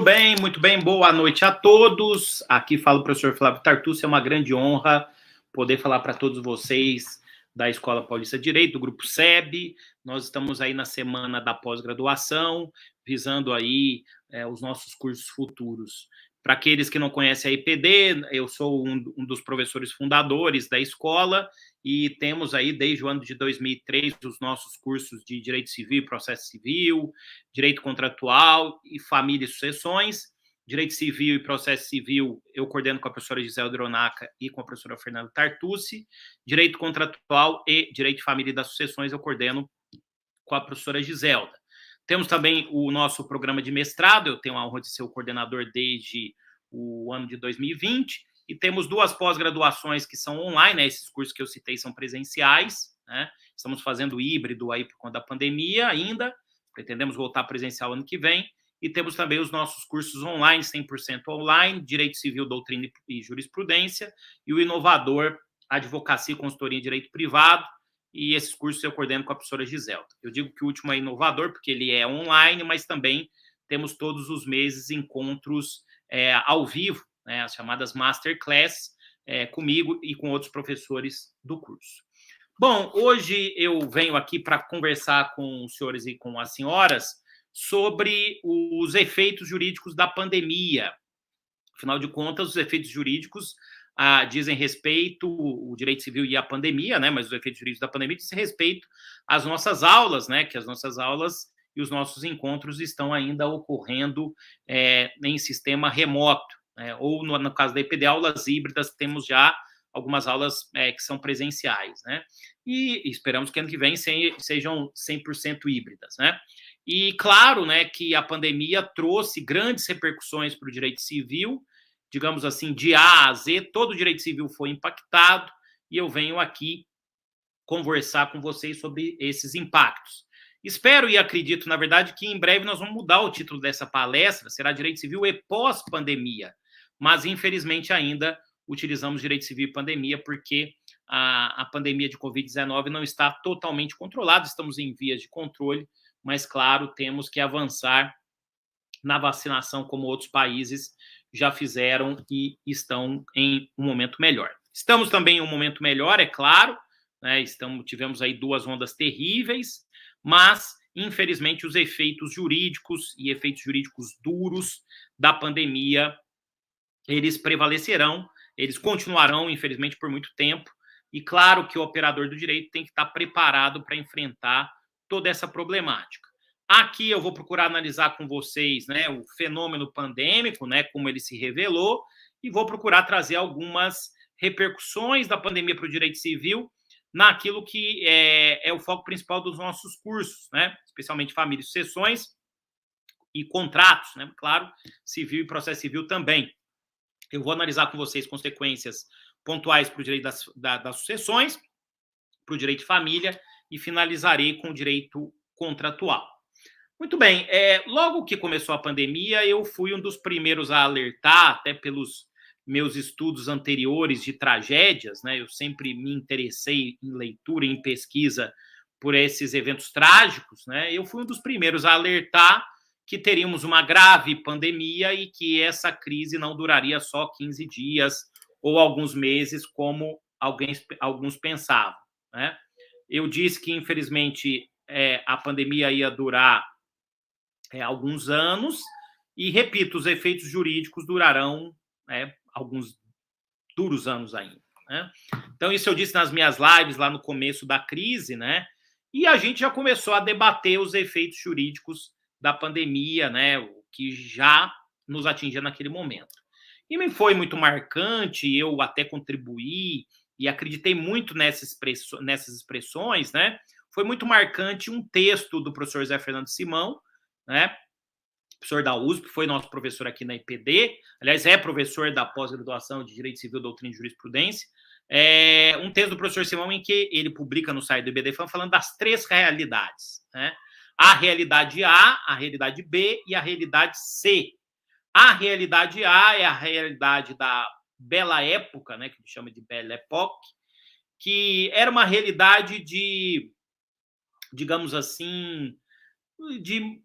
muito bem, boa noite a todos. Aqui fala o professor Flávio Tartucci, é uma grande honra poder falar para todos vocês da Escola Paulista de Direito, do Grupo SEB. Nós estamos aí na semana da pós-graduação, visando aí os nossos cursos futuros. Para aqueles que não conhecem a IPD, eu sou um dos professores fundadores da escola e temos aí, desde o ano de 2003, os nossos cursos de Direito Civil e Processo Civil, Direito Contratual e Família e Sucessões. Direito Civil e Processo Civil, eu coordeno com a professora Gisela Dronaca e com a professora Fernanda Tartucci. Direito Contratual e Direito de Família e das Sucessões, eu coordeno com a professora Giselda. Temos também o nosso programa de mestrado, eu tenho a honra de ser o coordenador desde o ano de 2020, e temos duas pós-graduações que são online, né? Esses cursos que eu citei são presenciais, né? Estamos fazendo híbrido aí por conta da pandemia ainda, pretendemos voltar presencial ano que vem, e temos também os nossos cursos online, 100% online, Direito Civil, Doutrina e Jurisprudência, e o inovador, Advocacia e Consultoria em Direito Privado, e esses cursos eu coordeno com a professora Giselda. Eu digo que o último é inovador, porque ele é online, mas também temos todos os meses encontros ao vivo, né, as chamadas Masterclass, comigo e com outros professores do curso. Bom, hoje eu venho aqui para conversar com os senhores e com as senhoras sobre os efeitos jurídicos da pandemia. Afinal de contas, os efeitos jurídicos dizem respeito, o direito civil e a pandemia, né? Mas os efeitos jurídicos da pandemia dizem respeito às nossas aulas, né? Que as nossas aulas e os nossos encontros estão ainda ocorrendo em sistema remoto, né? Ou no caso da IPD, aulas híbridas, temos já algumas aulas que são presenciais, né? E esperamos que ano que vem sejam 100% híbridas, né? E claro, né, que a pandemia trouxe grandes repercussões para o direito civil, digamos assim, de A a Z, todo o direito civil foi impactado, e eu venho aqui conversar com vocês sobre esses impactos. Espero e acredito, na verdade, que em breve nós vamos mudar o título dessa palestra, será Direito Civil e Pós-Pandemia, mas infelizmente ainda utilizamos Direito Civil e Pandemia porque a pandemia de Covid-19 não está totalmente controlada, estamos em vias de controle, mas, claro, temos que avançar na vacinação como outros países já fizeram e estão em um momento melhor. Estamos também em um momento melhor, é claro, né? Tivemos aí 2 ondas terríveis, mas, infelizmente, os efeitos jurídicos e efeitos jurídicos duros da pandemia, eles prevalecerão, eles continuarão, infelizmente, por muito tempo, e claro que o operador do direito tem que estar preparado para enfrentar toda essa problemática. Aqui eu vou procurar analisar com vocês, né, o fenômeno pandêmico, né, como ele se revelou, e vou procurar trazer algumas repercussões da pandemia para o direito civil naquilo que é o foco principal dos nossos cursos, né, especialmente família e sucessões e contratos, né, claro, civil e processo civil também. Eu vou analisar com vocês consequências pontuais para o direito das sucessões, para o direito de família, e finalizarei com o direito contratual. Muito bem, logo que começou a pandemia, eu fui um dos primeiros a alertar, até pelos meus estudos anteriores de tragédias, né? Eu sempre me interessei em leitura e em pesquisa por esses eventos trágicos, né? Eu fui um dos primeiros a alertar que teríamos uma grave pandemia e que essa crise não duraria só 15 dias ou alguns meses, como alguns pensavam, né? Eu disse que, infelizmente, a pandemia ia durar alguns anos, e, repito, os efeitos jurídicos durarão alguns duros anos ainda, né? Então, isso eu disse nas minhas lives lá no começo da crise, né? E a gente já começou a debater os efeitos jurídicos da pandemia, né? O que já nos atingia naquele momento. E me foi muito marcante, eu até contribuí e acreditei muito nessas expressões, né? Foi muito marcante um texto do professor Zé Fernando Simão, né? Professor da USP, foi nosso professor aqui na IPD, aliás, é professor da pós-graduação de Direito Civil, Doutrina e Jurisprudência, um texto do professor Simão em que ele publica no site do IBDFAM falando das 3 realidades, né? A realidade A, a realidade B e a realidade C. A realidade A é a realidade da Bela Época, né, que ele chama de Belle Époque, que era uma realidade de, digamos assim, de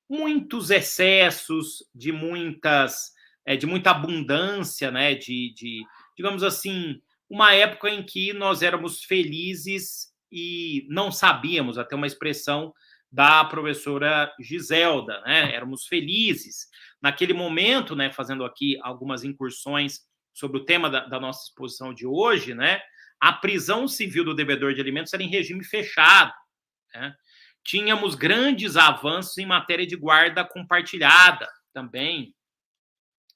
muitos excessos, de muita abundância, né? Digamos assim, uma época em que nós éramos felizes e não sabíamos, até uma expressão da professora Giselda, né? Éramos felizes. Naquele momento, né, fazendo aqui algumas incursões sobre o tema da nossa exposição de hoje, né? A prisão civil do devedor de alimentos era em regime fechado, né? Tínhamos grandes avanços em matéria de guarda compartilhada também,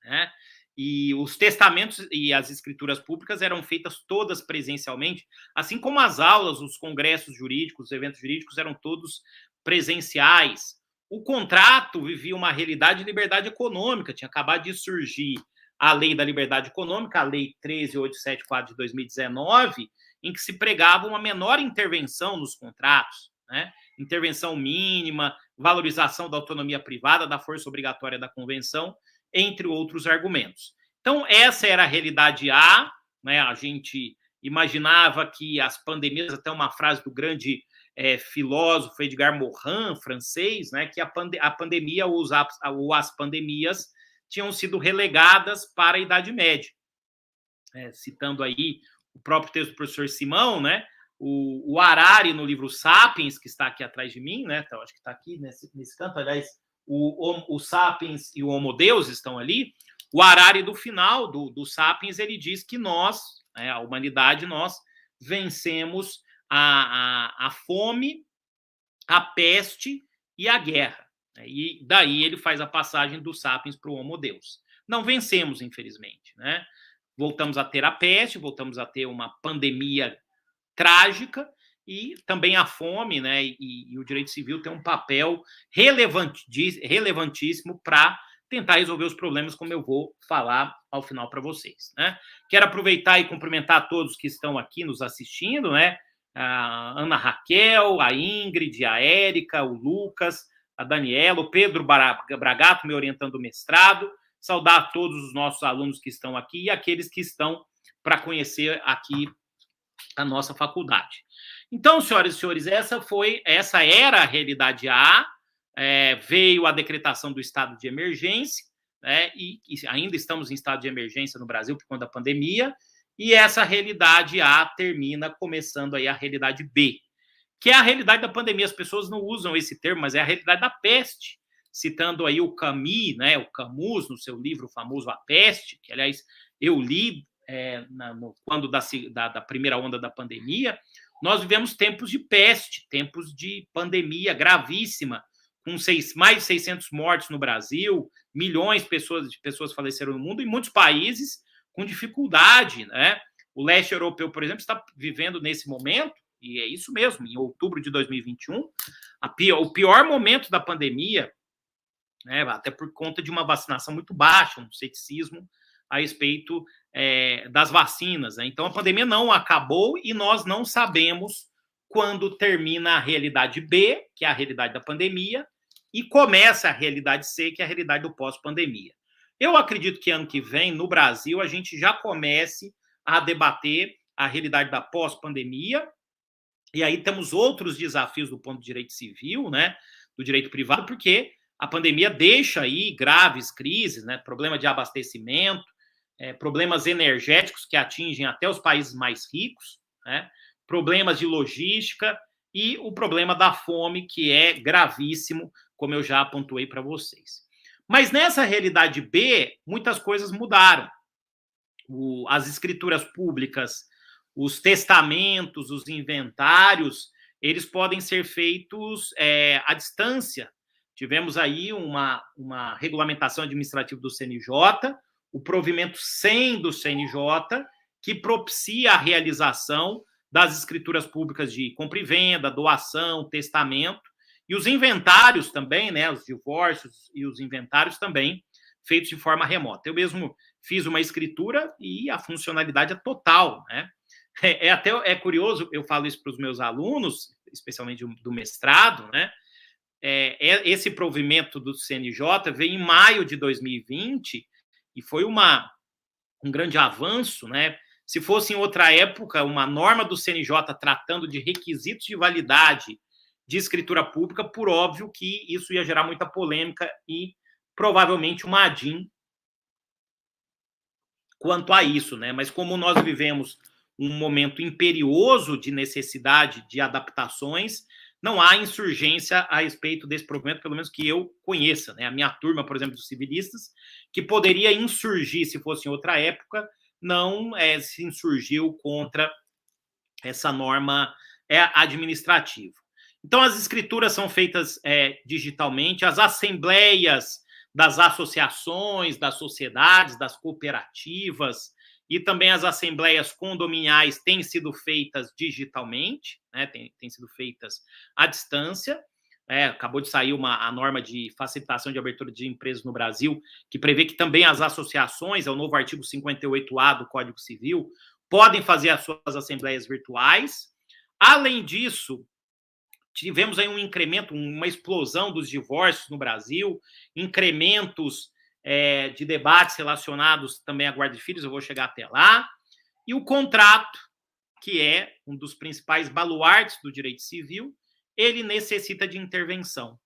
né? E os testamentos e as escrituras públicas eram feitas todas presencialmente, assim como as aulas, os congressos jurídicos, os eventos jurídicos eram todos presenciais. O contrato vivia uma realidade de liberdade econômica, tinha acabado de surgir a Lei da Liberdade Econômica, a Lei 13.874 de 2019, em que se pregava uma menor intervenção nos contratos, né? Intervenção mínima, valorização da autonomia privada, da força obrigatória da convenção, entre outros argumentos. Então, essa era a realidade A, né? A gente imaginava que as pandemias, até uma frase do grande filósofo Edgar Morin, francês, né? Que a pandemia ou as pandemias tinham sido relegadas para a Idade Média. Citando aí o próprio texto do professor Simão, né? O Harari, no livro Sapiens, que está aqui atrás de mim, né? Então, acho que está aqui nesse canto, aliás, o Sapiens e o Homo Deus estão ali. O Harari, do final do Sapiens, ele diz que nós, né, a humanidade, nós vencemos a fome, a peste e a guerra. E daí ele faz a passagem do Sapiens para o Homo Deus. Não vencemos, infelizmente, né? Voltamos a ter a peste, voltamos a ter uma pandemia trágica, e também a fome, né, e o direito civil tem um papel relevantíssimo para tentar resolver os problemas, como eu vou falar ao final para vocês, né? Quero aproveitar e cumprimentar todos que estão aqui nos assistindo, né? A Ana Raquel, a Ingrid, a Érica, o Lucas, a Daniela, o Pedro Bragato, me orientando o mestrado. Saudar a todos os nossos alunos que estão aqui e aqueles que estão para conhecer aqui a nossa faculdade. Então, senhoras e senhores, essa era a realidade A. Veio a decretação do estado de emergência, né, e ainda estamos em estado de emergência no Brasil por conta da pandemia, e essa realidade A termina começando aí a realidade B, que é a realidade da pandemia. As pessoas não usam esse termo, mas é a realidade da peste, citando aí o Camus, né, o Camus, no seu livro famoso A Peste, que, aliás, eu li quando da primeira onda da pandemia. Nós vivemos tempos de peste, tempos de pandemia gravíssima, com mais de 600 mortes no Brasil, milhões de pessoas faleceram no mundo, e muitos países com dificuldade, né? O leste europeu, por exemplo, está vivendo nesse momento, e é isso mesmo, em outubro de 2021, o pior momento da pandemia, né? Até por conta de uma vacinação muito baixa, um ceticismo a respeito das vacinas, né? Então, a pandemia não acabou e nós não sabemos quando termina a realidade B, que é a realidade da pandemia, e começa a realidade C, que é a realidade do pós-pandemia. Eu acredito que ano que vem, no Brasil, a gente já comece a debater a realidade da pós-pandemia, e aí temos outros desafios do ponto de direito civil, né, do direito privado, porque a pandemia deixa aí graves crises, né, problema de abastecimento, problemas energéticos que atingem até os países mais ricos, né, problemas de logística e o problema da fome, que é gravíssimo, como eu já apontei para vocês. Mas nessa realidade B, muitas coisas mudaram. As escrituras públicas, os testamentos, os inventários, eles podem ser feitos à distância. Tivemos aí uma regulamentação administrativa do CNJ, o provimento 100 do CNJ, que propicia a realização das escrituras públicas de compra e venda, doação, testamento, e os inventários também, né, os divórcios e os inventários também, feitos de forma remota. Eu mesmo fiz uma escritura e a funcionalidade é total, né? Até curioso, eu falo isso para os meus alunos, especialmente do mestrado, né? Esse provimento do CNJ veio em maio de 2020 e foi um grande avanço, né? Se fosse em outra época, uma norma do CNJ tratando de requisitos de validade de escritura pública, por óbvio que isso ia gerar muita polêmica e provavelmente uma ADIM quanto a isso, né? Mas como nós vivemos um momento imperioso de necessidade de adaptações, não há insurgência a respeito desse problema, pelo menos que eu conheça, né? A minha turma, por exemplo, dos civilistas, que poderia insurgir se fosse em outra época, não se insurgiu contra essa norma administrativa. Então, as escrituras são feitas digitalmente, as assembleias das associações, das sociedades, das cooperativas e também as assembleias condominiais têm sido feitas digitalmente, né, têm sido feitas à distância. Acabou de sair a norma de facilitação de abertura de empresas no Brasil, que prevê que também as associações, é o novo artigo 58A do Código Civil, podem fazer as suas assembleias virtuais. Além disso, tivemos aí um incremento, uma explosão dos divórcios no Brasil, incrementos de debates relacionados também à guarda de filhos, eu vou chegar até lá, e o contrato, que é um dos principais baluartes do direito civil, ele necessita de intervenção.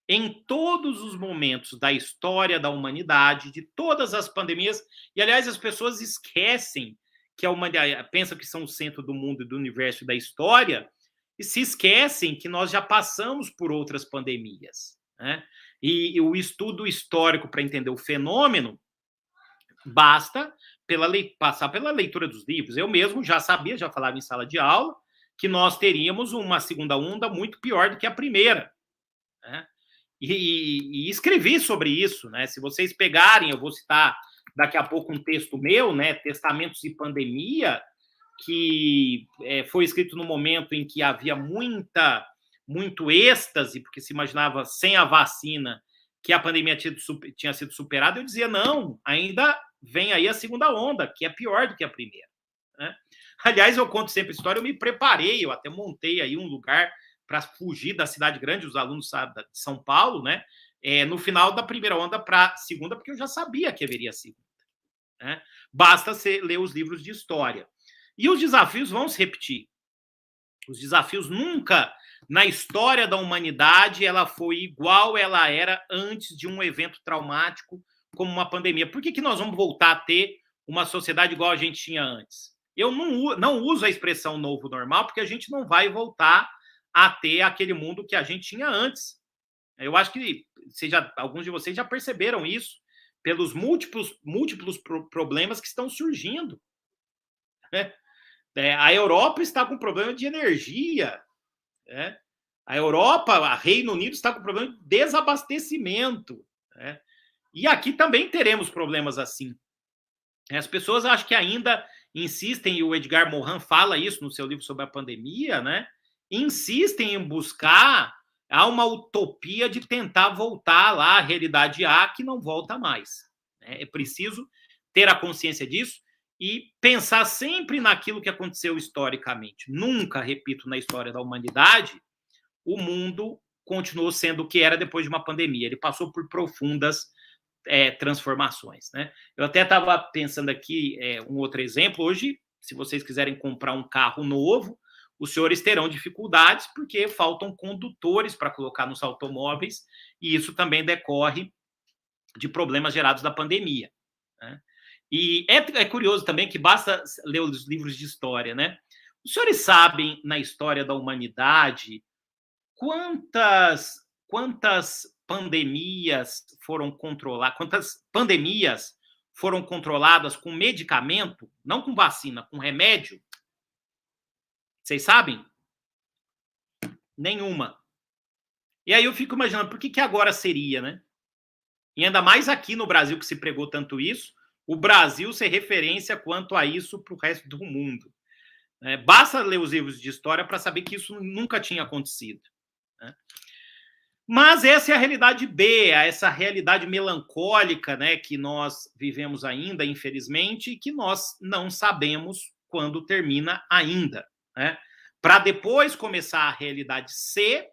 Em todos os momentos da história da humanidade, de todas as pandemias, e aliás as pessoas esquecem que a humanidade, pensam que são o centro do mundo, do universo e da história, e se esquecem que nós já passamos por outras pandemias, né? E o estudo histórico para entender o fenômeno basta passar pela leitura dos livros. Eu mesmo já sabia, já falava em sala de aula, que nós teríamos uma segunda onda muito pior do que a primeira, né? E escrevi sobre isso, né? Se vocês pegarem, eu vou citar daqui a pouco um texto meu, né? Testamentos de Pandemia, que foi escrito no momento em que havia muito êxtase, porque se imaginava sem a vacina que a pandemia tinha sido superada. Eu dizia, não, ainda vem aí a segunda onda, que é pior do que a primeira, né? Aliás, eu conto sempre a história, eu me preparei, eu até montei aí um lugar para fugir da cidade grande, os alunos de São Paulo, né? No final da primeira onda para a segunda, porque eu já sabia que haveria a segunda, né? Basta ler os livros de história. E os desafios vão se repetir. Os desafios nunca, na história da humanidade, ela foi igual ela era antes de um evento traumático como uma pandemia. Por que nós vamos voltar a ter uma sociedade igual a gente tinha antes? Eu não uso a expressão novo normal, porque a gente não vai voltar a ter aquele mundo que a gente tinha antes. Eu acho que alguns de vocês já perceberam isso pelos múltiplos problemas que estão surgindo, né? A Europa está com problema de energia, né? A Europa, a Reino Unido está com problema de desabastecimento, né? E aqui também teremos problemas assim. As pessoas acho que ainda insistem, e o Edgar Morin fala isso no seu livro sobre a pandemia, né? Insistem em buscar uma utopia de tentar voltar lá à realidade A, que não volta mais. É preciso ter a consciência disso e pensar sempre naquilo que aconteceu historicamente. Nunca, repito, na história da humanidade, o mundo continuou sendo o que era depois de uma pandemia. Ele passou por profundas transformações, né? Eu até estava pensando aqui um outro exemplo. Hoje, se vocês quiserem comprar um carro novo, os senhores terão dificuldades porque faltam condutores para colocar nos automóveis, e isso também decorre de problemas gerados da pandemia, né? E é curioso também que basta ler os livros de história, né? Os senhores sabem, na história da humanidade, quantas pandemias foram controladas com medicamento, não com vacina, com remédio? Vocês sabem? Nenhuma. E aí eu fico imaginando, por que agora seria, né? E ainda mais aqui no Brasil, que se pregou tanto isso, o Brasil ser referência quanto a isso para o resto do mundo. Basta ler os livros de história para saber que isso nunca tinha acontecido, né? Mas essa é a realidade B, essa realidade melancólica, né, que nós vivemos ainda, infelizmente, e que nós não sabemos quando termina ainda, né? Para depois começar a realidade C,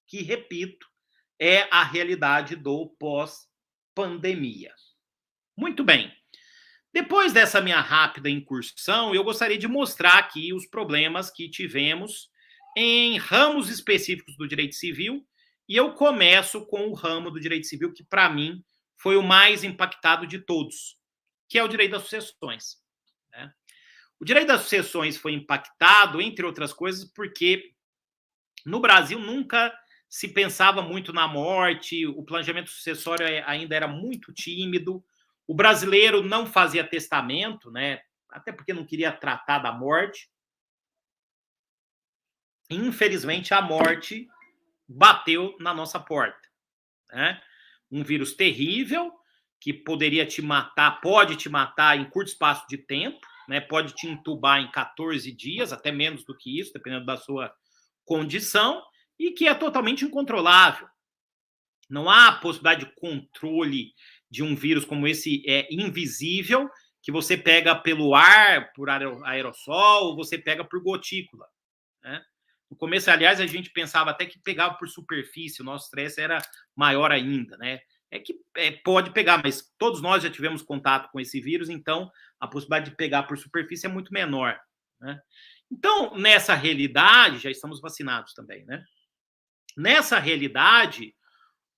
que, repito, é a realidade do pós-pandemia. Muito bem. Depois dessa minha rápida incursão, eu gostaria de mostrar aqui os problemas que tivemos em ramos específicos do direito civil, e eu começo com o ramo do direito civil que, para mim, foi o mais impactado de todos, que é o direito das sucessões. Né? O direito das sucessões foi impactado, entre outras coisas, porque no Brasil nunca se pensava muito na morte, o planejamento sucessório ainda era muito tímido, o brasileiro não fazia testamento, né? Até porque não queria tratar da morte. Infelizmente, a morte bateu na nossa porta. Né? Um vírus terrível que poderia te matar, pode te matar em curto espaço de tempo, né? Pode te entubar em 14 dias, até menos do que isso, dependendo da sua condição, e que é totalmente incontrolável. Não há possibilidade de controle de um vírus como esse invisível, que você pega pelo ar, por aerossol, ou você pega por gotícula. Né? No começo, aliás, a gente pensava até que pegava por superfície, o nosso estresse era maior ainda, né? Pode pegar, mas todos nós já tivemos contato com esse vírus, então a possibilidade de pegar por superfície é muito menor. Né? Então, nessa realidade, já estamos vacinados também, né? Nessa realidade,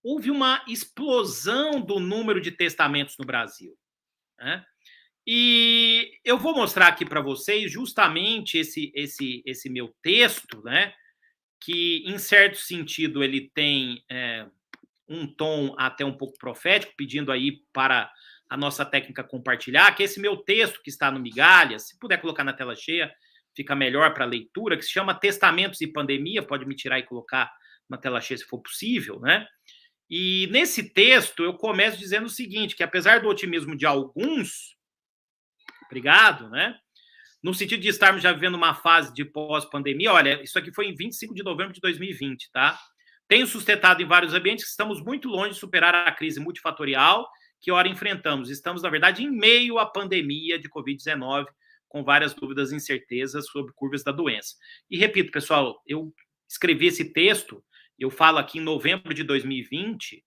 houve uma explosão do número de testamentos no Brasil. Né? E eu vou mostrar aqui para vocês justamente esse meu texto, né? Que, em certo sentido, ele tem um tom até um pouco profético, pedindo aí para a nossa técnica compartilhar, que esse meu texto que está no Migalhas, se puder colocar na tela cheia, fica melhor para a leitura, que se chama Testamentos e Pandemia, pode me tirar e colocar na tela cheia se for possível, né? E nesse texto eu começo dizendo o seguinte, que apesar do otimismo de alguns, obrigado, né? No sentido de estarmos já vivendo uma fase de pós-pandemia, olha, isso aqui foi em 25 de novembro de 2020, tá? Tenho sustentado em vários ambientes que estamos muito longe de superar a crise multifatorial que ora enfrentamos. Estamos, na verdade, em meio à pandemia de Covid-19, com várias dúvidas e incertezas sobre curvas da doença. E repito, pessoal, eu escrevi esse texto, eu falo aqui em novembro de 2020,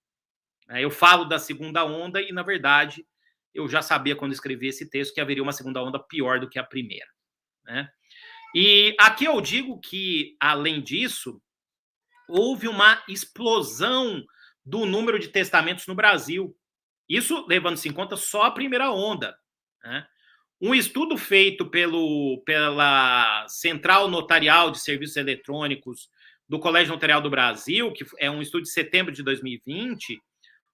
né, eu falo da segunda onda e, na verdade, eu já sabia quando escrevi esse texto que haveria uma segunda onda pior do que a primeira. Né? E aqui eu digo que, além disso, houve uma explosão do número de testamentos no Brasil. Isso levando-se em conta só a primeira onda. Né? Um estudo feito pela Central Notarial de Serviços Eletrônicos do Colégio Notarial do Brasil, que é um estudo de setembro de 2020,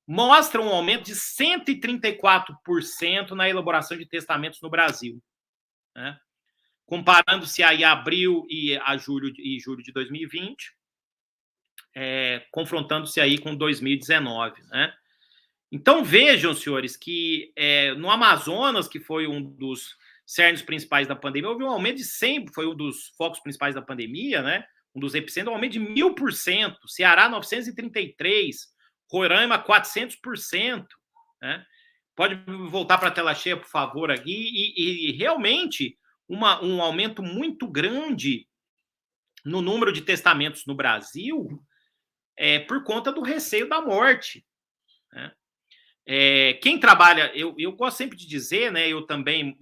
mostra um aumento de 134% na elaboração de testamentos no Brasil. Né? Comparando-se aí a abril e julho de 2020, confrontando-se aí com 2019, né? Então vejam, senhores, que no Amazonas, que foi um dos cernes principais da pandemia, houve um aumento de 100%, foi um dos focos principais da pandemia, né? Um dos epicentros, um aumento de 1000%, Ceará 933%, Roraima 400%, né? Pode voltar para a tela cheia, por favor, aqui, e realmente um aumento muito grande no número de testamentos no Brasil, por conta do receio da morte. Né? Quem trabalha, eu gosto sempre de dizer, né? Eu também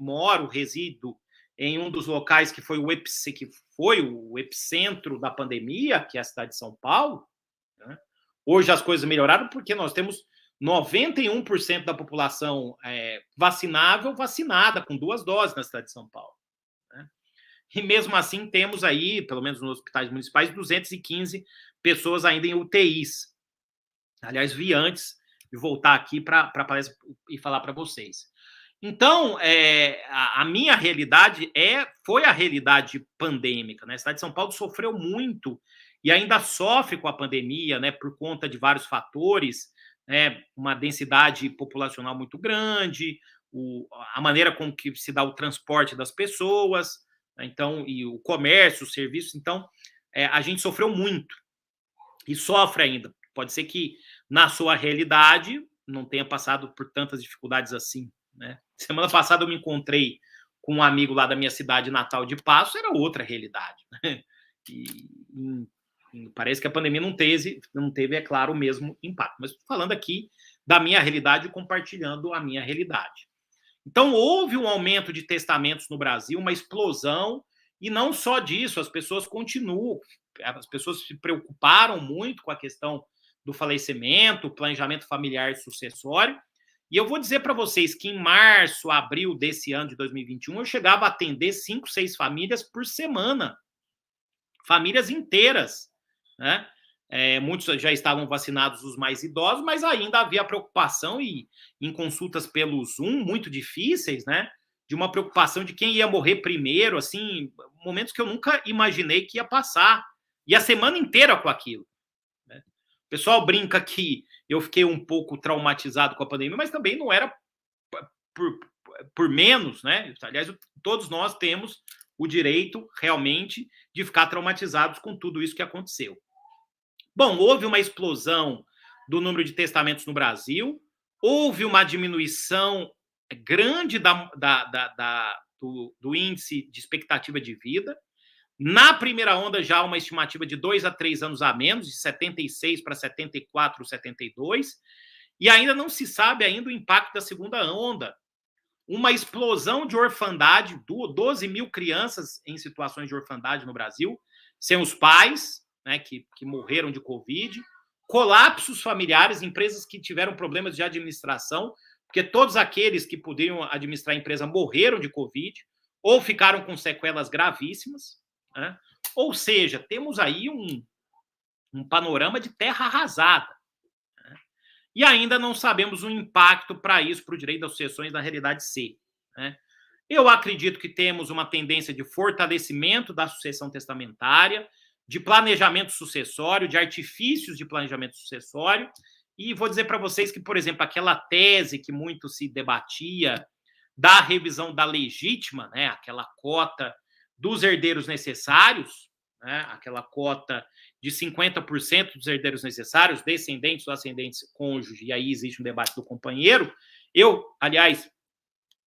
resido em um dos locais que foi o epicentro da pandemia, que é a cidade de São Paulo. Né? Hoje as coisas melhoraram porque nós temos 91% da população vacinada com 2 doses na cidade de São Paulo. Né? E mesmo assim temos aí, pelo menos nos hospitais municipais, 215 pessoas ainda em UTIs. Aliás, vi antes de voltar aqui para a palestra e falar para vocês. Então, a minha realidade foi a realidade pandêmica. Né? A cidade de São Paulo sofreu muito e ainda sofre com a pandemia, né, por conta de vários fatores, né, uma densidade populacional muito grande, a maneira com que se dá o transporte das pessoas, né, então, e o comércio, os serviços. Então, a gente sofreu muito e sofre ainda. Pode ser que, na sua realidade, não tenha passado por tantas dificuldades assim. Né? Semana passada eu me encontrei com um amigo lá da minha cidade natal de Paços, era outra realidade. Né? E parece que a pandemia não teve, é claro, o mesmo impacto. Mas estou falando aqui da minha realidade e compartilhando a minha realidade. Então, houve um aumento de testamentos no Brasil, uma explosão, e não só disso, as pessoas continuam. as pessoas se preocuparam muito com a questão do falecimento, planejamento familiar e sucessório. E eu vou dizer para vocês que em março, abril desse ano de 2021, eu chegava a atender 5, 6 famílias por semana. Famílias inteiras, né? Muitos já estavam vacinados, os mais idosos, mas ainda havia preocupação e em consultas pelo Zoom, muito difíceis, né? De uma preocupação de quem ia morrer primeiro, assim, momentos que eu nunca imaginei que ia passar. E a semana inteira com aquilo. Né? O pessoal brinca que eu fiquei um pouco traumatizado com a pandemia, mas também não era por menos, né? Aliás, todos nós temos o direito, realmente, de ficar traumatizados com tudo isso que aconteceu. Bom, houve uma explosão do número de testamentos no Brasil, houve uma diminuição grande do índice de expectativa de vida. Na primeira onda, já uma estimativa de 2 a 3 anos a menos, de 76 para 74, 72, e ainda não se sabe ainda o impacto da segunda onda. Uma explosão de orfandade, 12 mil crianças em situações de orfandade no Brasil, sem os pais, né, que morreram de Covid, colapsos familiares, empresas que tiveram problemas de administração, porque todos aqueles que podiam administrar a empresa morreram de Covid, ou ficaram com sequelas gravíssimas, né? Ou seja, temos aí um panorama de terra arrasada. Né? E ainda não sabemos o impacto para isso, para o direito das sucessões na realidade C. Né? Eu acredito que temos uma tendência de fortalecimento da sucessão testamentária, de planejamento sucessório, de artifícios de planejamento sucessório, e vou dizer para vocês que, por exemplo, aquela tese que muito se debatia da revisão da legítima, né, aquela cota dos herdeiros necessários, né, aquela cota de 50% dos herdeiros necessários, descendentes ou ascendentes cônjuge, e aí existe um debate do companheiro. Aliás,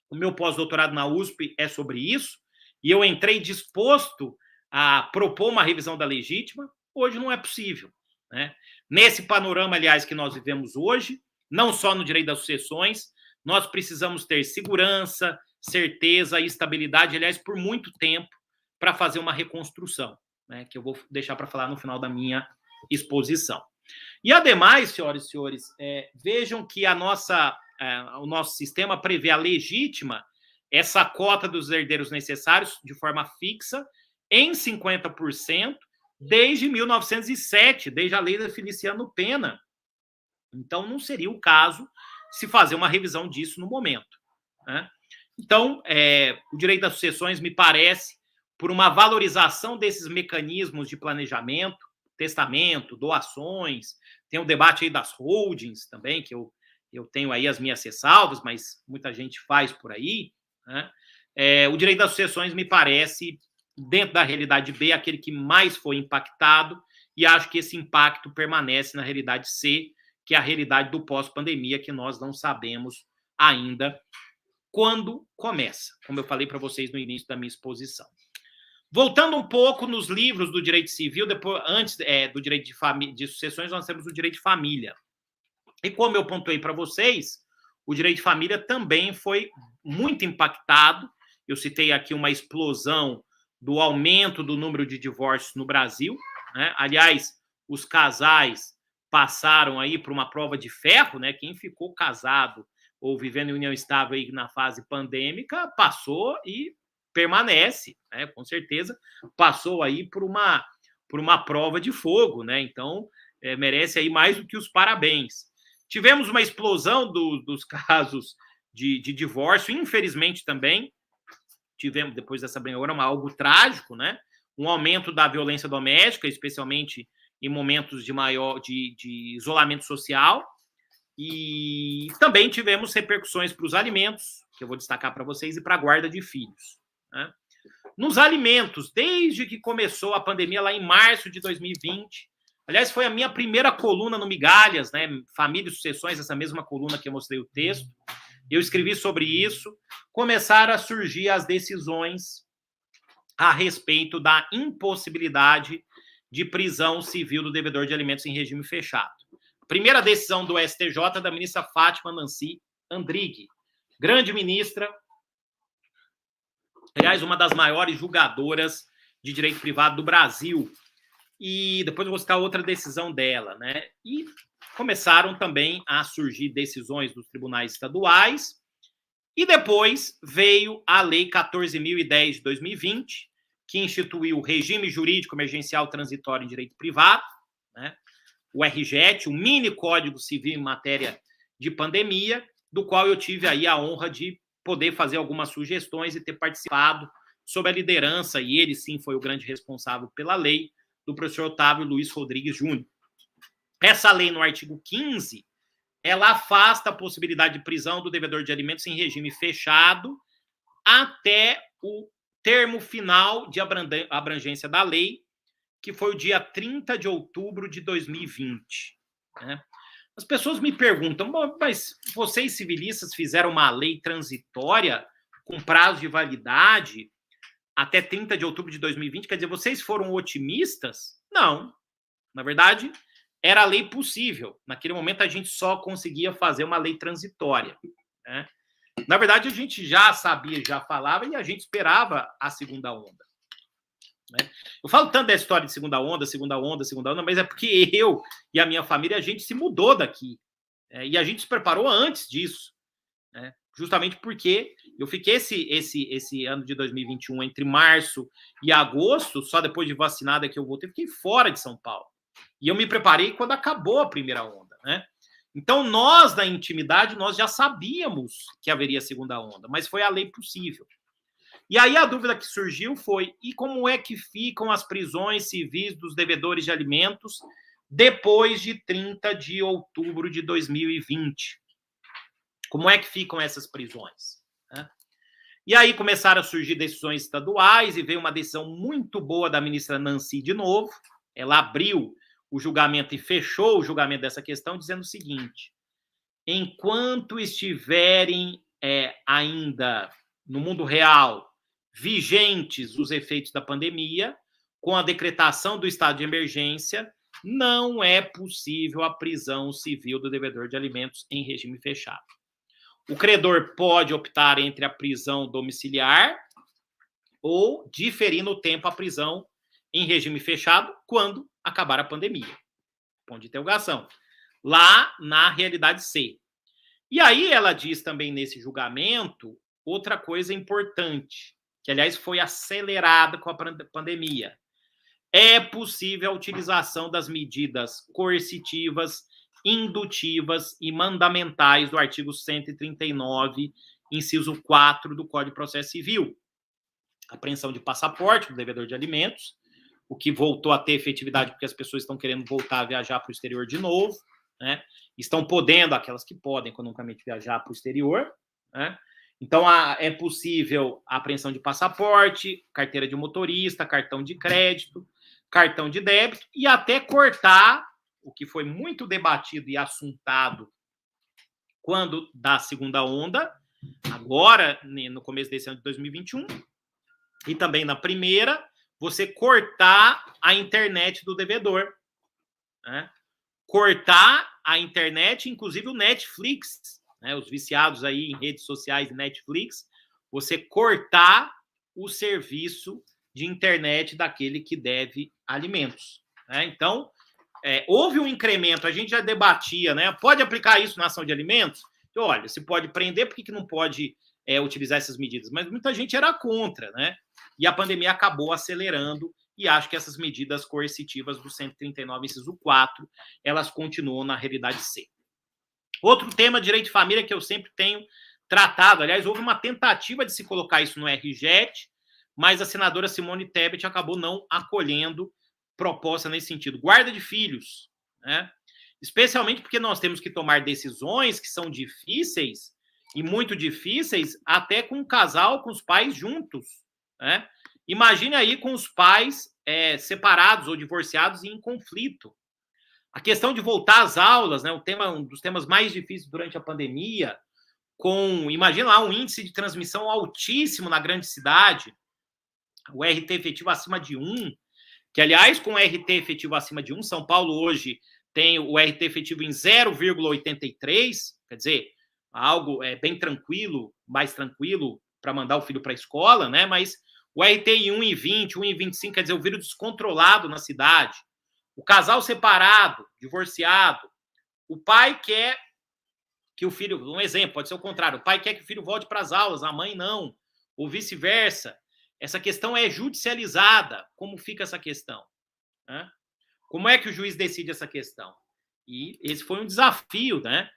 o meu pós-doutorado na USP é sobre isso, e eu entrei disposto a propor uma revisão da legítima. Hoje não é possível. Né? Nesse panorama, aliás, que nós vivemos hoje, não só no direito das sucessões, nós precisamos ter segurança, certeza e estabilidade, aliás, por muito tempo, para fazer uma reconstrução, né, que eu vou deixar para falar no final da minha exposição. E, ademais, senhoras e senhores, vejam que o nosso sistema prevê a legítima, essa cota dos herdeiros necessários, de forma fixa, em 50%, desde 1907, desde a lei da Feliciano Pena. Então, não seria o caso se fazer uma revisão disso no momento. Né? Então, o direito das sucessões me parece, por uma valorização desses mecanismos de planejamento, testamento, doações, tem o debate aí das holdings também, que eu tenho aí as minhas ressalvas, mas muita gente faz por aí. Né? O direito das sucessões me parece, dentro da realidade B, aquele que mais foi impactado, e acho que esse impacto permanece na realidade C, que é a realidade do pós-pandemia, que nós não sabemos ainda quando começa, como eu falei para vocês no início da minha exposição. Voltando um pouco nos livros do direito civil, antes do direito de sucessões, nós temos o direito de família. E como eu pontuei para vocês, o direito de família também foi muito impactado. Eu citei aqui uma explosão do aumento do número de divórcios no Brasil. Né? Aliás, os casais passaram aí por uma prova de ferro, né? Quem ficou casado ou vivendo em união estável aí na fase pandêmica passou e permanece, né? Com certeza passou aí por uma prova de fogo, né? Então, merece aí mais do que os parabéns. Tivemos uma explosão dos casos de divórcio, infelizmente também, tivemos, depois dessa brincadeira, algo trágico, né? Um aumento da violência doméstica, especialmente em momentos de isolamento social, e também tivemos repercussões para os alimentos, que eu vou destacar para vocês, e para a guarda de filhos. Né? Nos alimentos, desde que começou a pandemia lá em março de 2020, aliás, foi a minha primeira coluna no Migalhas, né? Família e Sucessões, essa mesma coluna que eu mostrei o texto, eu escrevi sobre isso, começaram a surgir as decisões a respeito da impossibilidade de prisão civil do devedor de alimentos em regime fechado. Primeira decisão do STJ da ministra Fátima Nancy Andrighi, grande ministra, aliás, uma das maiores julgadoras de direito privado do Brasil. e depois eu vou citar outra decisão dela, né? E começaram também a surgir decisões dos tribunais estaduais, e depois veio a Lei 14.010 de 2020, que instituiu o Regime Jurídico Emergencial Transitório em Direito Privado, né? O RJET, o mini Código Civil em matéria de pandemia, do qual eu tive aí a honra de poder fazer algumas sugestões e ter participado sob a liderança, e ele sim foi o grande responsável pela lei, do professor Otávio Luiz Rodrigues Júnior. Essa lei, no artigo 15, ela afasta a possibilidade de prisão do devedor de alimentos em regime fechado até o termo final de abrangência da lei, que foi o dia 30 de outubro de 2020. Né? As pessoas me perguntam, mas vocês civilistas fizeram uma lei transitória com prazo de validade até 30 de outubro de 2020? Quer dizer, vocês foram otimistas? Não. Na verdade, era a lei possível. Naquele momento, a gente só conseguia fazer uma lei transitória. Né? Na verdade, a gente já sabia, já falava, e a gente esperava a segunda onda. Né? Eu falo tanto da história de segunda onda, mas é porque eu e a minha família, a gente se mudou daqui. E a gente se preparou antes disso. Né? Justamente porque eu fiquei esse ano de 2021, entre março e agosto, só depois de vacinada que eu voltei, fiquei fora de São Paulo. E eu me preparei quando acabou a primeira onda, né? Então, nós, na intimidade, nós já sabíamos que haveria segunda onda, mas foi a lei possível. E aí a dúvida que surgiu foi, e como é que ficam as prisões civis dos devedores de alimentos depois de 30 de outubro de 2020? Como é que ficam essas prisões? Né? E aí começaram a surgir decisões estaduais e veio uma decisão muito boa da ministra Nancy de novo. Ela abriu o julgamento e fechou o julgamento dessa questão, dizendo o seguinte: enquanto estiverem ainda no mundo real vigentes os efeitos da pandemia, com a decretação do estado de emergência, não é possível a prisão civil do devedor de alimentos em regime fechado. O credor pode optar entre a prisão domiciliar ou diferir no tempo a prisão em regime fechado quando acabar a pandemia. Ponto de interrogação. Lá na realidade C. E aí ela diz também nesse julgamento outra coisa importante, que aliás foi acelerada com a pandemia. É possível a utilização das medidas coercitivas, indutivas e mandamentais do artigo 139, inciso 4 do Código de Processo Civil. Apreensão de passaporte do devedor de alimentos, o que voltou a ter efetividade porque as pessoas estão querendo voltar a viajar para o exterior de novo, né? Estão podendo, aquelas que podem economicamente viajar para o exterior, né? Então, é possível a apreensão de passaporte, carteira de motorista, cartão de crédito, cartão de débito e até cortar, o que foi muito debatido e assuntado quando da segunda onda, agora, no começo desse ano de 2021, e também na primeira, você cortar a internet do devedor. Né? Cortar a internet, inclusive o Netflix, né? Os viciados aí em redes sociais e Netflix, você cortar o serviço de internet daquele que deve alimentos. Né? Então, houve um incremento, a gente já debatia, né? Pode aplicar isso na ação de alimentos? Então, olha, se pode prender, por que não pode utilizar essas medidas? Mas muita gente era contra, né? E a pandemia acabou acelerando, e acho que essas medidas coercitivas do 139, inciso 4, elas continuam na realidade C. Outro tema, direito de família, que eu sempre tenho tratado, aliás, houve uma tentativa de se colocar isso no RJET, mas a senadora Simone Tebet acabou não acolhendo proposta nesse sentido. Guarda de filhos, né? Especialmente porque nós temos que tomar decisões que são difíceis, e muito difíceis, até com o casal, com os pais juntos, né? Imagine aí com os pais separados ou divorciados e em conflito. A questão de voltar às aulas, né? Um dos temas mais difíceis durante a pandemia, imagina lá, um índice de transmissão altíssimo na grande cidade, o RT efetivo acima de 1, que, aliás, com o RT efetivo acima de 1, São Paulo hoje tem o RT efetivo em 0,83, quer dizer, algo bem tranquilo, mais tranquilo para mandar o filho para a escola, né? Mas O RT em 1,20, 1,25, quer dizer, o vírus descontrolado na cidade. O casal separado, divorciado. O pai quer que o filho... Um exemplo, pode ser o contrário. O pai quer que o filho volte para as aulas, a mãe não. Ou vice-versa. Essa questão é judicializada. Como fica essa questão? Né? Como é que o juiz decide essa questão? E esse foi um desafio, né?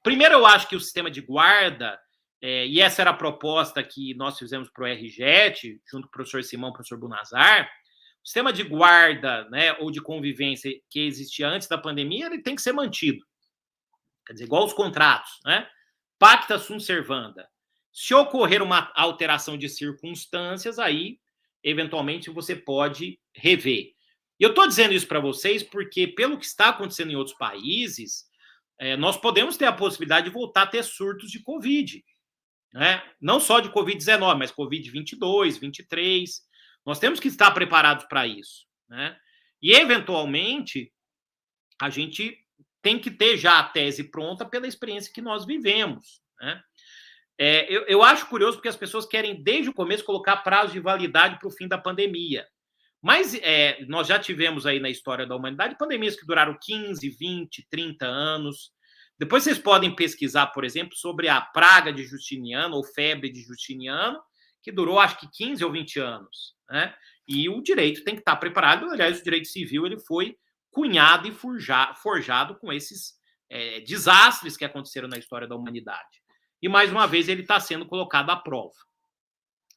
Primeiro, eu acho que o sistema de guarda, e essa era a proposta que nós fizemos para o RJET, junto com o professor Simão e o professor Bunazar, o sistema de guarda, né, ou de convivência que existia antes da pandemia, ele tem que ser mantido. Quer dizer, igual os contratos, né? Pacta sunt servanda. Se ocorrer uma alteração de circunstâncias, aí, eventualmente, você pode rever. E eu estou dizendo isso para vocês porque, pelo que está acontecendo em outros países, nós podemos ter a possibilidade de voltar a ter surtos de Covid. Né? Não só de Covid-19, mas Covid-22, 23. Nós temos que estar preparados para isso. Né? E, eventualmente, a gente tem que ter já a tese pronta pela experiência que nós vivemos. Né? Eu acho curioso porque as pessoas querem, desde o começo, colocar prazo de validade para o fim da pandemia. Mas nós já tivemos aí na história da humanidade pandemias que duraram 15, 20, 30 anos. Depois vocês podem pesquisar, por exemplo, sobre a praga de Justiniano ou febre de Justiniano, que durou acho que 15 ou 20 anos. Né? E o direito tem que estar preparado. Aliás, o direito civil ele foi cunhado e forjado com esses desastres que aconteceram na história da humanidade. E, mais uma vez, ele está sendo colocado à prova.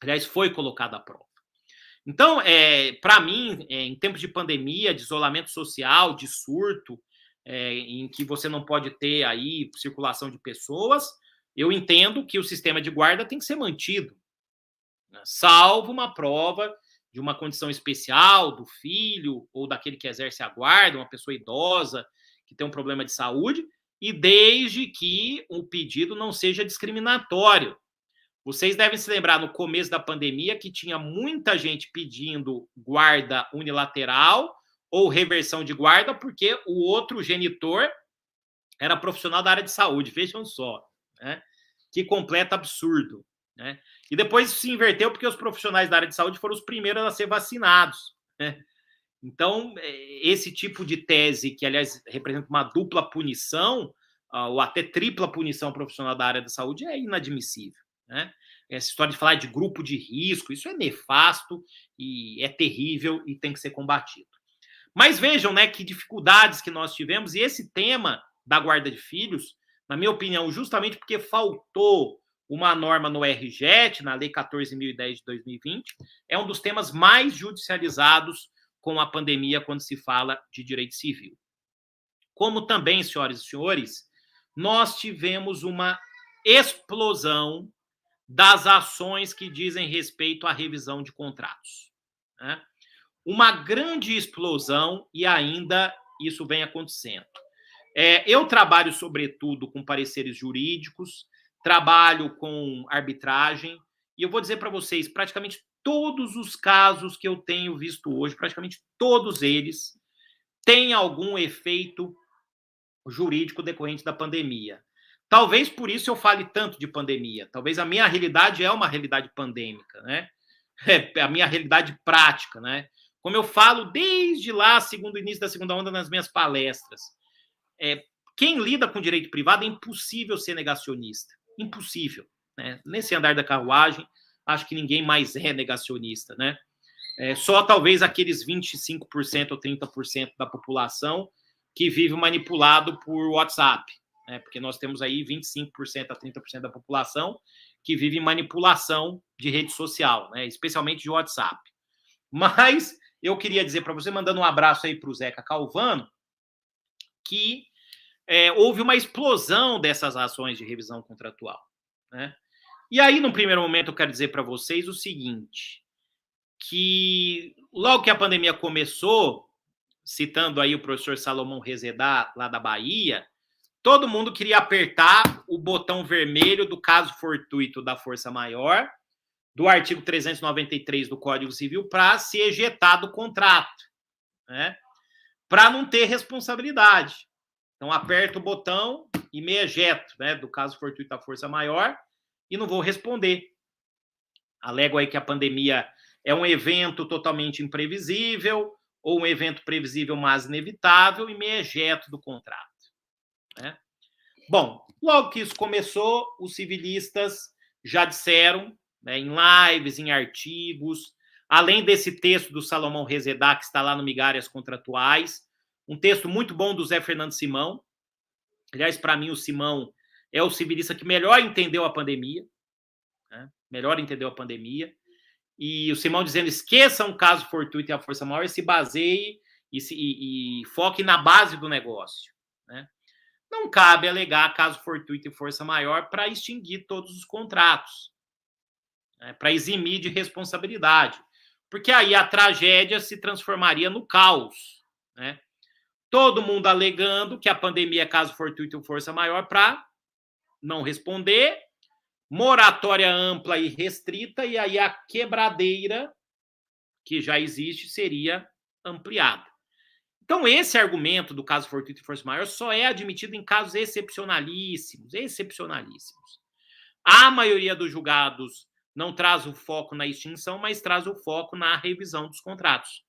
Aliás, foi colocado à prova. Então, para mim, em tempos de pandemia, de isolamento social, de surto, em que você não pode ter aí circulação de pessoas, eu entendo que o sistema de guarda tem que ser mantido, né? Salvo uma prova de uma condição especial do filho ou daquele que exerce a guarda, uma pessoa idosa que tem um problema de saúde, e desde que o pedido não seja discriminatório. Vocês devem se lembrar, no começo da pandemia, que tinha muita gente pedindo guarda unilateral ou reversão de guarda, porque o outro genitor era profissional da área de saúde. Vejam só, né? Que completo absurdo. Né? E depois isso se inverteu, porque os profissionais da área de saúde foram os primeiros a ser vacinados. Né? Então, esse tipo de tese, que, aliás, representa uma dupla punição, ou até tripla punição profissional da área da saúde, é inadmissível. Né? Essa história de falar de grupo de risco, isso é nefasto e é terrível e tem que ser combatido. Mas vejam, né, que dificuldades que nós tivemos, e esse tema da guarda de filhos, na minha opinião, justamente porque faltou uma norma no RJET, na Lei 14.010 de 2020, é um dos temas mais judicializados com a pandemia quando se fala de direito civil. Como também, senhoras e senhores, nós tivemos uma explosão das ações que dizem respeito à revisão de contratos. Né? Uma grande explosão e ainda isso vem acontecendo. Eu trabalho, sobretudo, com pareceres jurídicos, trabalho com arbitragem, e eu vou dizer para vocês, praticamente todos os casos que eu tenho visto hoje, praticamente todos eles, têm algum efeito jurídico decorrente da pandemia. Talvez por isso eu fale tanto de pandemia. Talvez a minha realidade é uma realidade pandêmica, né? A minha realidade prática, né? Como eu falo desde lá, segundo o início da segunda onda, nas minhas palestras. Quem lida com direito privado é impossível ser negacionista. Impossível. Né? Nesse andar da carruagem, acho que ninguém mais é negacionista, né? Só talvez aqueles 25% ou 30% da população que vive manipulado por WhatsApp. Né? Porque nós temos aí 25% a 30% da população que vive em manipulação de rede social, né? Especialmente de WhatsApp. Mas eu queria dizer para você, mandando um abraço aí para o Zeca Calvano, que houve uma explosão dessas ações de revisão contratual. Né? E aí, no primeiro momento, eu quero dizer para vocês o seguinte, que logo que a pandemia começou, citando aí o professor Salomão Rezedá, lá da Bahia, todo mundo queria apertar o botão vermelho do caso fortuito da força maior, do artigo 393 do Código Civil, para se ejetar do contrato, né? Para não ter responsabilidade. Então, aperto o botão e me ejeto, né, do caso fortuito da força maior e não vou responder. Alego aí que a pandemia é um evento totalmente imprevisível, ou um evento previsível, mas inevitável, e me ejeto do contrato. Né? Bom, logo que isso começou, os civilistas já disseram, né, em lives, em artigos, além desse texto do Salomão Rezedá, que está lá no Migalhas Contratuais, um texto muito bom do Zé Fernando Simão. Aliás, para mim, o Simão é o civilista que melhor entendeu a pandemia, né? Melhor entendeu a pandemia. E o Simão dizendo, esqueçam o caso fortuito e a força maior e se baseie e foque na base do negócio. Né? Não cabe alegar caso fortuito e força maior para extinguir todos os contratos, né? Para eximir de responsabilidade. Porque aí a tragédia se transformaria no caos. Né? Todo mundo alegando que a pandemia é caso fortuito e força maior para não responder, moratória ampla e restrita, e aí a quebradeira que já existe seria ampliada. Então, esse argumento do caso fortuito e força maior só é admitido em casos excepcionalíssimos, excepcionalíssimos. A maioria dos julgados não traz o foco na extinção, mas traz o foco na revisão dos contratos.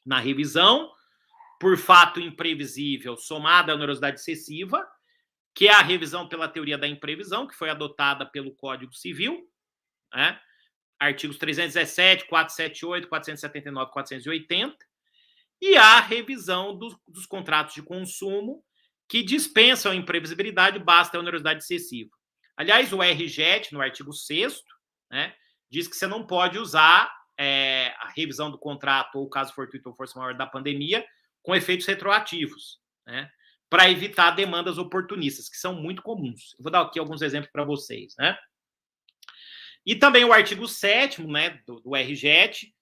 Na revisão, por fato imprevisível, somada à onerosidade excessiva, que é a revisão pela teoria da imprevisão, que foi adotada pelo Código Civil, né? Artigos 317, 478, 479, 480, e a revisão dos contratos de consumo, que dispensam a imprevisibilidade, basta a onerosidade excessiva. Aliás, o RJET, no artigo 6º, né, diz que você não pode usar a revisão do contrato ou caso fortuito ou força maior da pandemia com efeitos retroativos, né, para evitar demandas oportunistas, que são muito comuns. Eu vou dar aqui alguns exemplos para vocês. Né? E também o artigo 7º, né, do RJET,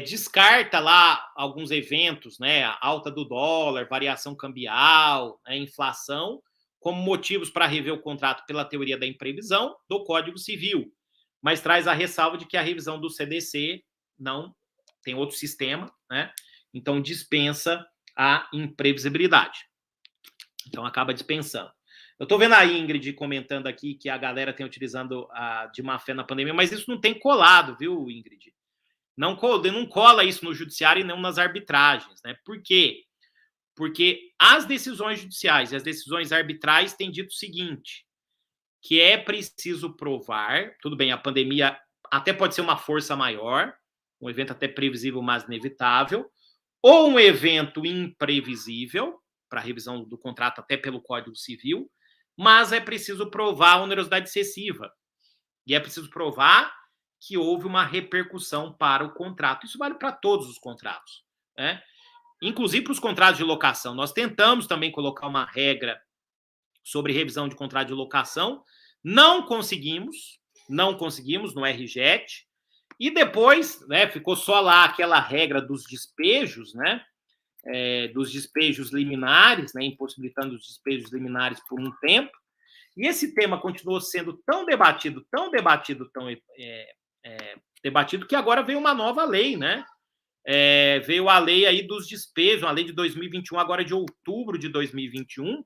descarta lá alguns eventos, né, a alta do dólar, variação cambial, né, inflação, como motivos para rever o contrato pela teoria da imprevisão do Código Civil, mas traz a ressalva de que a revisão do CDC não tem outro sistema, né, então dispensa a imprevisibilidade. Então acaba dispensando. Eu estou vendo a Ingrid comentando aqui que a galera tem utilizando de má fé na pandemia, mas isso não tem colado, viu, Ingrid? Não cola isso no judiciário e não nas arbitragens. Né? Por quê? Porque as decisões judiciais e as decisões arbitrais têm dito o seguinte, que é preciso provar, tudo bem, a pandemia até pode ser uma força maior, um evento até previsível, mas inevitável, ou um evento imprevisível, para revisão do contrato até pelo Código Civil, mas é preciso provar a onerosidade excessiva. E é preciso provar que houve uma repercussão para o contrato. Isso vale para todos os contratos, né? Inclusive para os contratos de locação. Nós tentamos também colocar uma regra sobre revisão de contrato de locação, não conseguimos no RJET, e depois, né, ficou só lá aquela regra dos despejos, né? Dos despejos liminares, né, impossibilitando os despejos liminares por um tempo, e esse tema continuou sendo tão debatido, que agora veio uma nova lei, né? Veio a lei aí dos despejos, a lei de 2021, agora de outubro de 2021,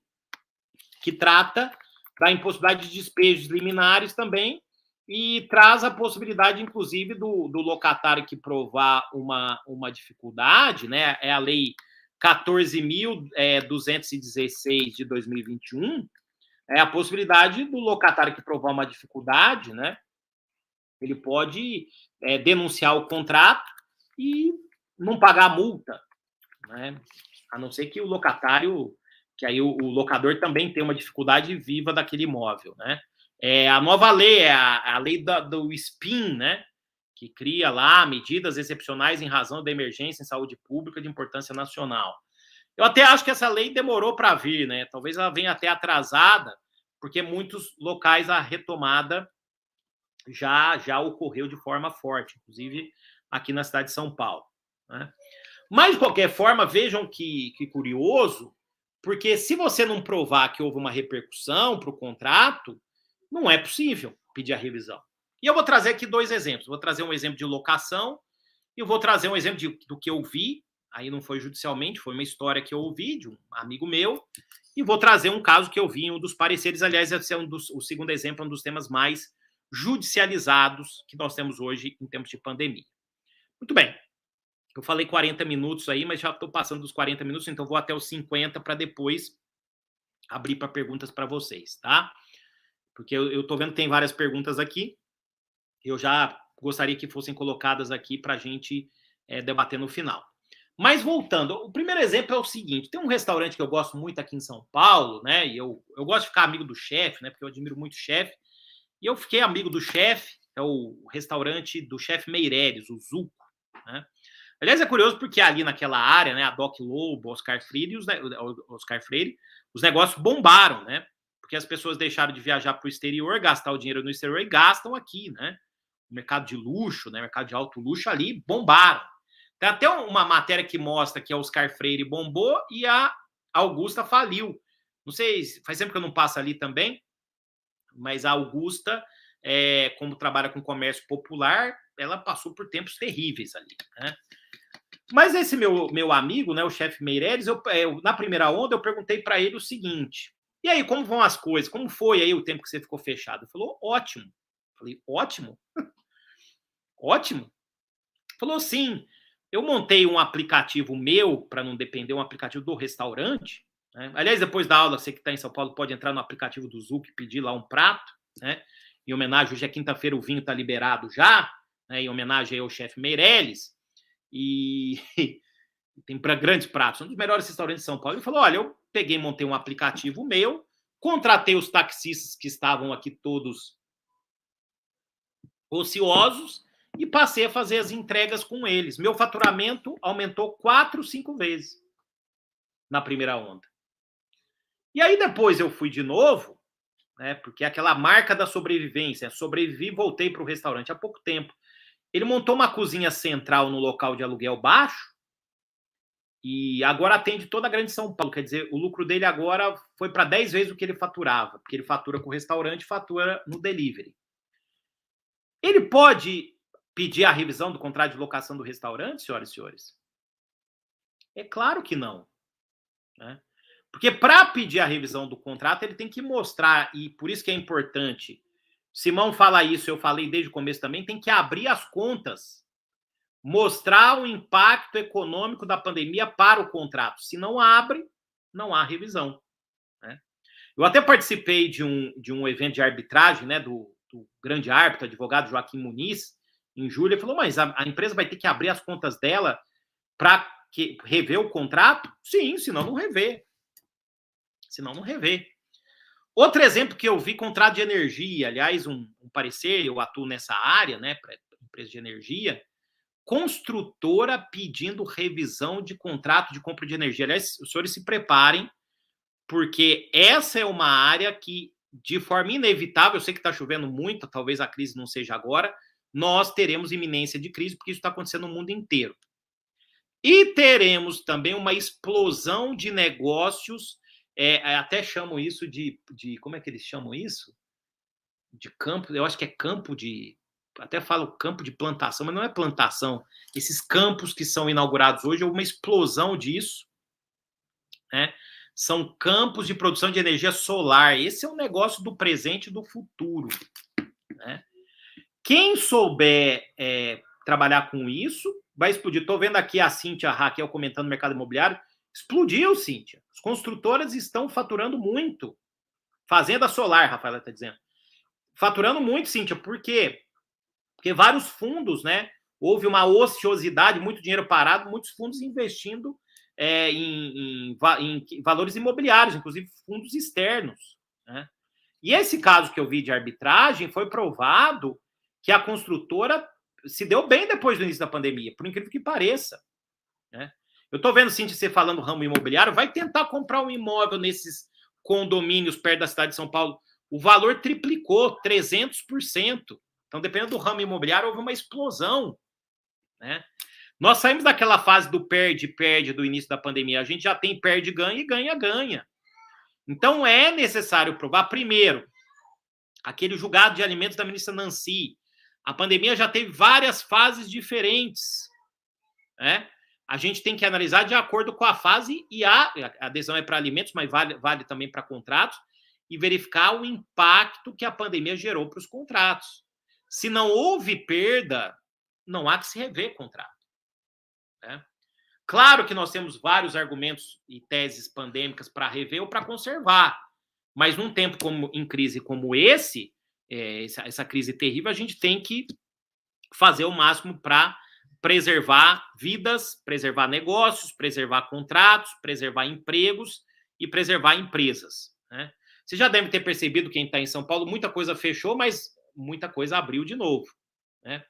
que trata da impossibilidade de despejos liminares também, e traz a possibilidade, inclusive, do locatário que provar uma dificuldade, né? É a lei 14.216 de 2021, é a possibilidade do locatário que provar uma dificuldade, né? Ele pode denunciar o contrato e não pagar a multa, né? A não ser que o locatário, que aí o locador também tem uma dificuldade viva daquele imóvel, né? A nova lei é a lei do SPIN, né? Que cria lá medidas excepcionais em razão da emergência em saúde pública de importância nacional. Eu até acho que essa lei demorou para vir, né? Talvez ela venha até atrasada, porque muitos locais a retomada já ocorreu de forma forte, inclusive aqui na cidade de São Paulo. Né? Mas, de qualquer forma, vejam que curioso, porque se você não provar que houve uma repercussão para o contrato, não é possível pedir a revisão. E eu vou trazer aqui 2 exemplos. Vou trazer um exemplo de locação e eu vou trazer um exemplo do que eu vi, aí não foi judicialmente, foi uma história que eu ouvi de um amigo meu, e vou trazer um caso que eu vi em um dos pareceres. Aliás, esse é o segundo exemplo, um dos temas mais judicializados que nós temos hoje em tempos de pandemia. Muito bem. Eu falei 40 minutos aí, mas já estou passando dos 40 minutos, então vou até os 50 para depois abrir para perguntas para vocês, tá? Porque eu estou vendo que tem várias perguntas aqui. Eu já gostaria que fossem colocadas aqui para a gente debater no final. Mas voltando, o primeiro exemplo é o seguinte: tem um restaurante que eu gosto muito aqui em São Paulo, né? E eu gosto de ficar amigo do chefe, né? Porque eu admiro muito o chefe. E eu fiquei amigo do chefe, é o restaurante do chefe Meireles, o Zuco, né? Aliás, é curioso porque ali naquela área, né, a Doc Lobo, Oscar Freire, os negócios bombaram, né? Porque as pessoas deixaram de viajar para o exterior, gastar o dinheiro no exterior e gastam aqui, né? O mercado de luxo, né, mercado de alto luxo ali bombaram. Tem até uma matéria que mostra que a Oscar Freire bombou e a Augusta faliu. Não sei, faz tempo que eu não passo ali também, mas a Augusta, como trabalha com comércio popular, ela passou por tempos terríveis ali, né? Mas esse meu amigo, né, o chefe Meireles, na primeira onda eu perguntei para ele o seguinte: e aí, como vão as coisas? Como foi aí o tempo que você ficou fechado? Ele falou: ótimo. Eu falei: ótimo? Ótimo? Falou: sim. Eu montei um aplicativo meu, para não depender, um aplicativo do restaurante, né? Aliás, depois da aula, você que está em São Paulo pode entrar no aplicativo do Zuc e pedir lá um prato, né? Em homenagem, hoje é quinta-feira, o vinho está liberado já, né? Em homenagem ao chefe Meireles. E tem para grandes pratos, um dos melhores restaurantes de São Paulo. Ele falou: olha, eu peguei, montei um aplicativo meu, contratei os taxistas que estavam aqui todos ociosos e passei a fazer as entregas com eles. Meu faturamento aumentou 4, 5 vezes na primeira onda. E aí depois eu fui de novo, né, porque é aquela marca da sobrevivência, sobrevivi e voltei para o restaurante há pouco tempo. Ele montou uma cozinha central no local de aluguel baixo e agora atende toda a grande São Paulo. Quer dizer, o lucro dele agora foi para 10 vezes o que ele faturava, porque ele fatura com o restaurante e fatura no delivery. Ele pode pedir a revisão do contrato de locação do restaurante, senhoras e senhores? É claro que não, né? Porque para pedir a revisão do contrato, ele tem que mostrar, e por isso que é importante, Simão fala isso, eu falei desde o começo também, tem que abrir as contas, mostrar o impacto econômico da pandemia para o contrato. Se não abre, não há revisão, né? Eu até participei de um evento de arbitragem, né, do grande árbitro, advogado Joaquim Muniz, em julho. Ele falou: mas a empresa vai ter que abrir as contas dela para rever o contrato? Sim, senão não revê. Senão não revê. Outro exemplo que eu vi, contrato de energia, aliás, um parecer, eu atuo nessa área, né, para empresa de energia, construtora pedindo revisão de contrato de compra de energia. Aliás, os senhores se preparem, porque essa é uma área que, de forma inevitável, eu sei que está chovendo muito, talvez a crise não seja agora, nós teremos iminência de crise, porque isso está acontecendo no mundo inteiro. E teremos também uma explosão de negócios, até chamam isso de. Como é que eles chamam isso? De campo, eu acho que é campo de. Até falo campo de plantação, mas não é plantação. Esses campos que são inaugurados hoje, é uma explosão disso, né? São campos de produção de energia solar. Esse é um negócio do presente e do futuro, né? Quem souber trabalhar com isso, vai explodir. Estou vendo aqui a Cíntia Raquel comentando no mercado imobiliário. Explodiu, Cíntia. As construtoras estão faturando muito. Fazenda solar, Rafaela está dizendo. Faturando muito, Cíntia. Por quê? Porque vários fundos, né? Houve uma ociosidade, muito dinheiro parado, muitos fundos investindo em valores imobiliários, inclusive fundos externos, né? E esse caso que eu vi de arbitragem foi provado que a construtora se deu bem depois do início da pandemia, por incrível que pareça, né? Eu estou vendo, Cíntia, você falando ramo imobiliário, vai tentar comprar um imóvel nesses condomínios perto da cidade de São Paulo, o valor triplicou, 300%. Então, dependendo do ramo imobiliário, houve uma explosão, né? Nós saímos daquela fase do perde-perde do início da pandemia, a gente já tem perde-ganha e ganha-ganha. Então, é necessário provar, primeiro, aquele julgado de alimentos da ministra Nancy. A pandemia já teve várias fases diferentes, né? A gente tem que analisar de acordo com a fase, e a adesão é para alimentos, mas vale também para contratos. e verificar o impacto que a pandemia gerou para os contratos. Se não houve perda, não há que se rever contrato. Né? Claro que nós temos vários argumentos e teses pandêmicas para rever ou para conservar, mas num tempo em crise como esse, essa crise terrível, a gente tem que fazer o máximo para preservar vidas, preservar negócios, preservar contratos, preservar empregos e preservar empresas. Né? Você já deve ter percebido, quem está em São Paulo, muita coisa fechou, mas muita coisa abriu de novo. Né?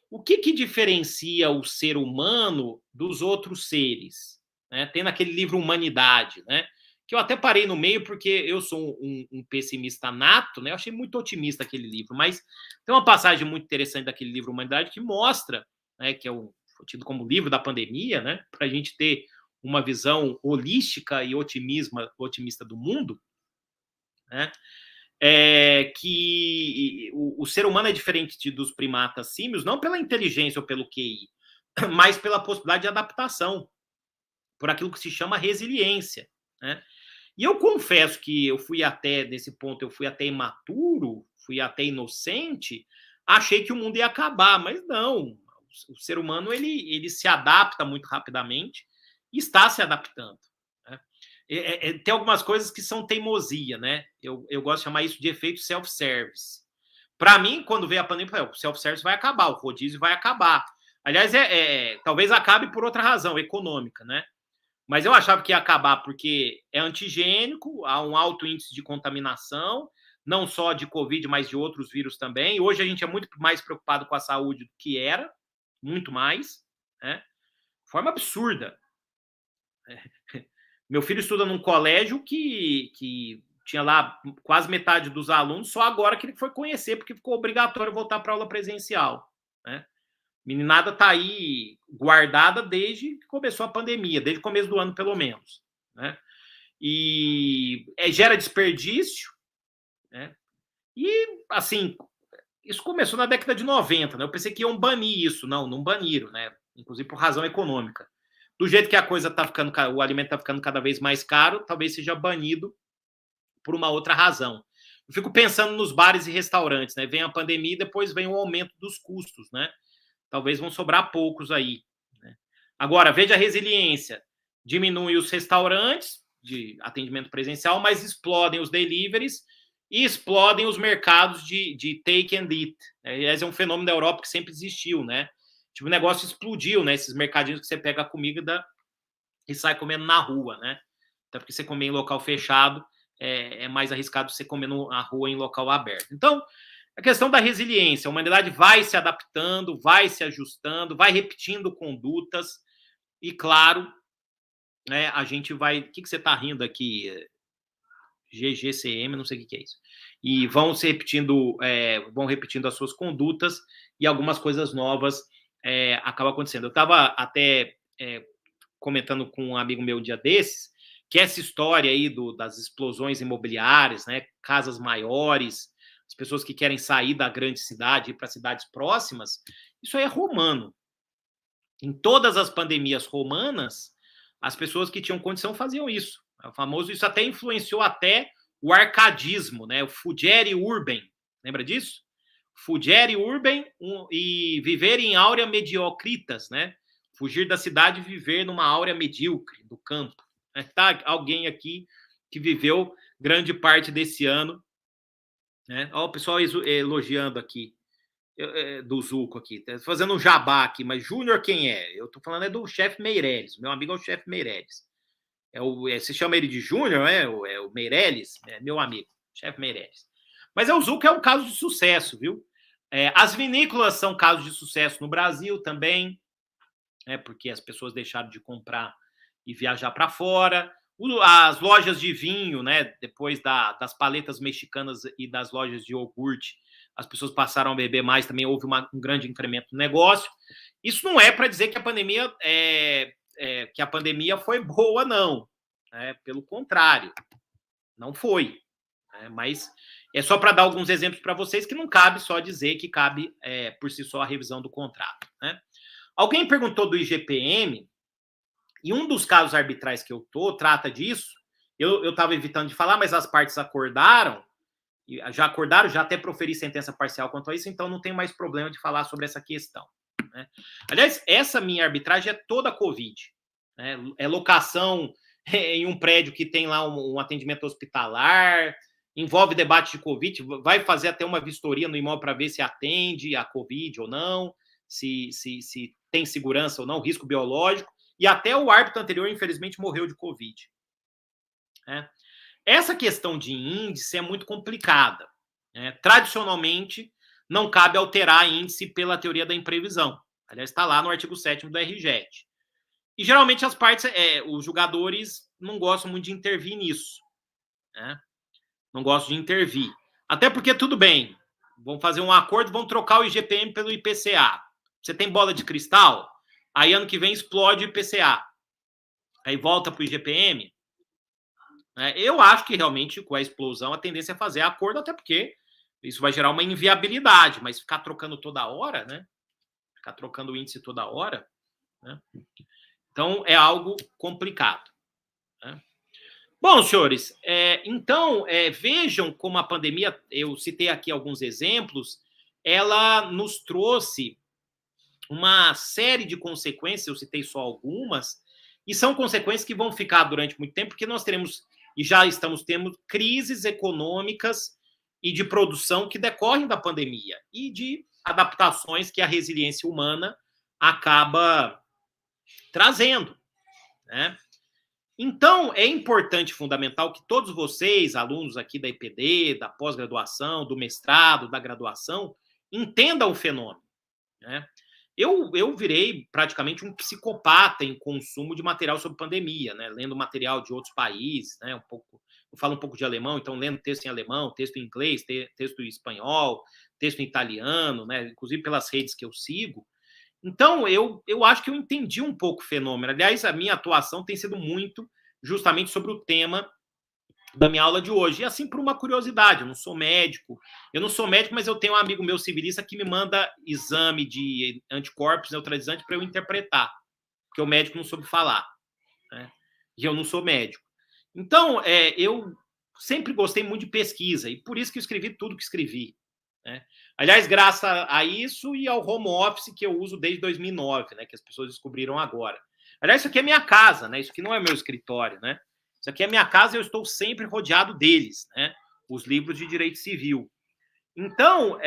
O que diferencia o ser humano dos outros seres? Né? Tem naquele livro Humanidade, né? Que eu até parei no meio porque eu sou um pessimista nato, né? Eu achei muito otimista aquele livro, mas tem uma passagem muito interessante daquele livro Humanidade que mostra, né, que foi tido como livro da pandemia, né? Para a gente ter uma visão holística e otimista do mundo, né? Que o ser humano é diferente dos primatas símios, não pela inteligência ou pelo QI, mas pela possibilidade de adaptação, por aquilo que se chama resiliência. Né? E eu confesso que nesse ponto, eu fui até imaturo, fui até inocente, achei que o mundo ia acabar, mas não. O ser humano, ele se adapta muito rapidamente e está se adaptando. Né? Tem algumas coisas que são teimosia, né? Eu gosto de chamar isso de efeito self-service. Para mim, quando veio a pandemia, o self-service vai acabar, o rodízio vai acabar. Aliás, talvez acabe por outra razão, econômica, né? Mas eu achava que ia acabar porque é antigênico, há um alto índice de contaminação, não só de Covid, mas de outros vírus também. Hoje a gente é muito mais preocupado com a saúde do que era, muito mais, né? De forma absurda. Meu filho estuda num colégio que tinha lá quase metade dos alunos, só agora que ele foi conhecer, porque ficou obrigatório voltar para aula presencial. Né? Meninada está aí guardada desde que começou a pandemia, desde o começo do ano, pelo menos. Né? E gera desperdício. Né? E, assim, isso começou na década de 90. Né? Eu pensei que iam banir isso. Não baniram, né? Inclusive por razão econômica. Do jeito que a coisa está ficando, o alimento está ficando cada vez mais caro, talvez seja banido por uma outra razão. Eu fico pensando nos bares e restaurantes, né? Vem a pandemia e depois vem o aumento dos custos, né? Talvez vão sobrar poucos aí. Né? Agora, veja a resiliência. Diminui os restaurantes de atendimento presencial, mas explodem os deliveries e explodem os mercados de take and eat. Esse é um fenômeno da Europa que sempre existiu, né? Tipo, o negócio explodiu, né? Esses mercadinhos que você pega a comida e sai comendo na rua, né? Até porque você comer em local fechado é mais arriscado você comer na rua em local aberto. Então, a questão da resiliência, a humanidade vai se adaptando, vai se ajustando, vai repetindo condutas e, claro, né, a gente vai... O que você está rindo aqui? GGCM, não sei o que é isso. E vão repetindo as suas condutas e algumas coisas novas acabam acontecendo. Eu estava até comentando com um amigo meu um dia desses, que essa história aí das explosões imobiliárias, né, casas maiores, as pessoas que querem sair da grande cidade e ir para cidades próximas, isso aí é romano. Em todas as pandemias romanas, as pessoas que tinham condição faziam isso. O famoso, isso até influenciou até o arcadismo, né? O fugere urbem. Lembra disso? Fugere urbem e viver em áurea mediocritas, né? Fugir da cidade e viver numa áurea medíocre do campo. Tá alguém aqui que viveu grande parte desse ano. Né? Ó, o pessoal elogiando aqui, do Zuco aqui, tá fazendo um jabá aqui, mas Júnior quem é? Eu tô falando do chefe Meirelles, meu amigo é o chefe Meirelles. Você chama ele de Júnior, é o Meirelles? É meu amigo, chefe Meirelles. Mas o Zuco é um caso de sucesso, viu? As vinícolas são casos de sucesso no Brasil também, porque as pessoas deixaram de comprar e viajar para fora. As lojas de vinho, né, depois das paletas mexicanas e das lojas de iogurte, as pessoas passaram a beber mais, também houve um grande incremento no negócio. Isso não é para dizer que a pandemia foi boa, não. Pelo contrário, não foi. Mas é só para dar alguns exemplos para vocês que não cabe só dizer que cabe por si só a revisão do contrato. Né? Alguém perguntou do IGPM, e um dos casos arbitrais que eu trata disso, Eu estava evitando de falar, mas as partes acordaram, já até proferi sentença parcial quanto a isso, então não tem mais problema de falar sobre essa questão. Né? Aliás, essa minha arbitragem é toda Covid. Né? É locação em um prédio que tem lá um atendimento hospitalar, envolve debate de Covid, vai fazer até uma vistoria no imóvel para ver se atende a Covid ou não, se tem segurança ou não, risco biológico, e até o árbitro anterior, infelizmente, morreu de Covid. Né? Essa questão de índice é muito complicada. Né? Tradicionalmente, não cabe alterar índice pela teoria da imprevisão. Aliás, está lá no artigo 7º do RJET. E geralmente as partes, os julgadores não gostam muito de intervir nisso. Né? Não gostam de intervir. Até porque, tudo bem, vão fazer um acordo, vão trocar o IGPM pelo IPCA. Você tem bola de cristal, aí ano que vem explode o IPCA. Aí volta para o IGPM. Eu acho que realmente com a explosão a tendência é fazer acordo, até porque isso vai gerar uma inviabilidade, mas ficar trocando toda hora, né? Ficar trocando o índice toda hora, né? Então é algo complicado. Né? Bom, senhores, então vejam como a pandemia, eu citei aqui alguns exemplos, ela nos trouxe uma série de consequências, eu citei só algumas, e são consequências que vão ficar durante muito tempo, porque nós teremos e já estamos tendo crises econômicas e de produção que decorrem da pandemia e de adaptações que a resiliência humana acaba trazendo. Né? Então, é importante, fundamental, que todos vocês, alunos aqui da IPD, da pós-graduação, do mestrado, da graduação, entendam o fenômeno. Né? Eu virei praticamente um psicopata em consumo de material sobre pandemia, né? Lendo material de outros países, né? Eu falo um pouco de alemão, então lendo texto em alemão, texto em inglês, texto em espanhol, texto em italiano, né? Inclusive pelas redes que eu sigo. Então, eu acho que eu entendi um pouco o fenômeno. Aliás, a minha atuação tem sido muito justamente sobre o tema da minha aula de hoje. E assim, por uma curiosidade, eu não sou médico, mas eu tenho um amigo meu civilista que me manda exame de anticorpos neutralizante para eu interpretar, porque o médico não soube falar. Né? E eu não sou médico. Então, eu sempre gostei muito de pesquisa, e por isso que eu escrevi tudo que escrevi. Né? Aliás, graças a isso e ao home office que eu uso desde 2009, né, que as pessoas descobriram agora. Aliás, isso aqui é minha casa, né? Isso aqui não é meu escritório, né? Isso aqui é minha casa e eu estou sempre rodeado deles, né? Os livros de direito civil. Então,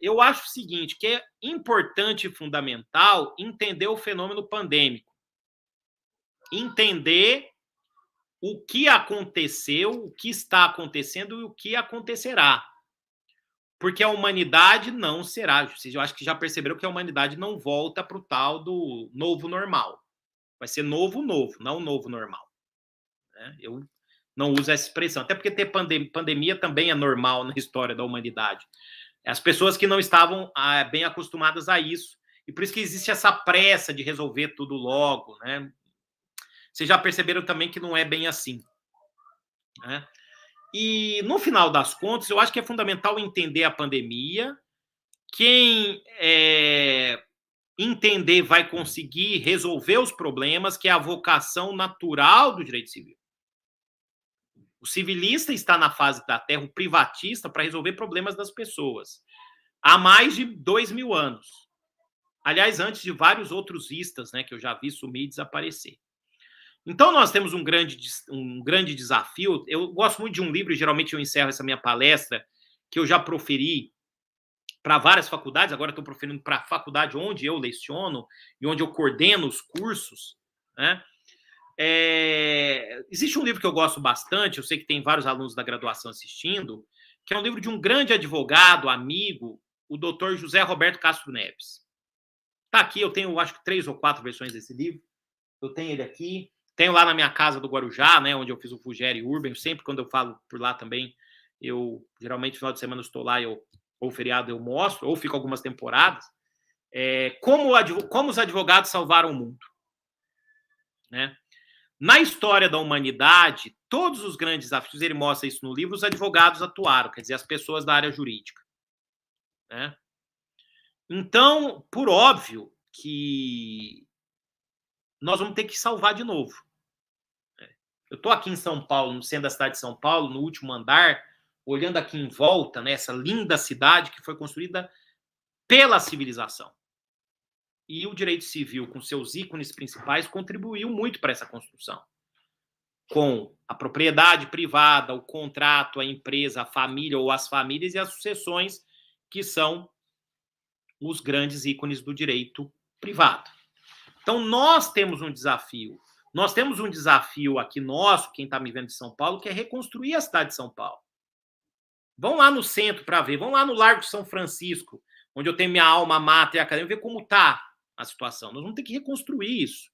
eu acho o seguinte, que é importante e fundamental entender o fenômeno pandêmico. Entender o que aconteceu, o que está acontecendo e o que acontecerá. Porque a humanidade não será. Vocês, eu acho que já perceberam que a humanidade não volta para o tal do novo normal. Vai ser novo, não novo normal. Né? Eu não uso essa expressão. Até porque ter pandemia também é normal na história da humanidade. As pessoas que não estavam bem acostumadas a isso. E por isso que existe essa pressa de resolver tudo logo. Né? Vocês já perceberam também que não é bem assim. Né? E, no final das contas, eu acho que é fundamental entender a pandemia. Quem entender vai conseguir resolver os problemas, que é a vocação natural do direito civil. O civilista está na fase da terra, o privatista, para resolver problemas das pessoas. Há mais de 2.000 anos. Aliás, antes de vários outros istas, né, que eu já vi sumir e desaparecer. Então, nós temos um grande desafio. Eu gosto muito de um livro, e geralmente eu encerro essa minha palestra, que eu já proferi para várias faculdades, agora estou proferindo para a faculdade onde eu leciono e onde eu coordeno os cursos. Né? Existe um livro que eu gosto bastante, eu sei que tem vários alunos da graduação assistindo, que é um livro de um grande advogado, amigo, o doutor José Roberto Castro Neves. Está aqui, eu tenho acho que 3 ou 4 versões desse livro. Eu tenho ele aqui. Tenho lá na minha casa do Guarujá, né, onde eu fiz o Fugere Urban. Sempre quando eu falo por lá também, geralmente no final de semana eu estou lá, ou feriado eu mostro, ou fico algumas temporadas, como os advogados salvaram o mundo. Né? Na história da humanidade, todos os grandes desafios, ele mostra isso no livro, os advogados atuaram, quer dizer, as pessoas da área jurídica. Né? Então, por óbvio que nós vamos ter que salvar de novo. Eu estou aqui em São Paulo, no centro da cidade de São Paulo, no último andar, olhando aqui em volta, né, essa linda cidade que foi construída pela civilização. E o direito civil, com seus ícones principais, contribuiu muito para essa construção. Com a propriedade privada, o contrato, a empresa, a família ou as famílias e as sucessões, que são os grandes ícones do direito privado. Então, nós temos um desafio. Nós temos um desafio aqui nosso, quem está me vendo de São Paulo, que é reconstruir a cidade de São Paulo. Vão lá no centro para ver, vão lá no Largo de São Francisco, onde eu tenho minha alma mater acadêmica, ver como está a situação. Nós vamos ter que reconstruir isso.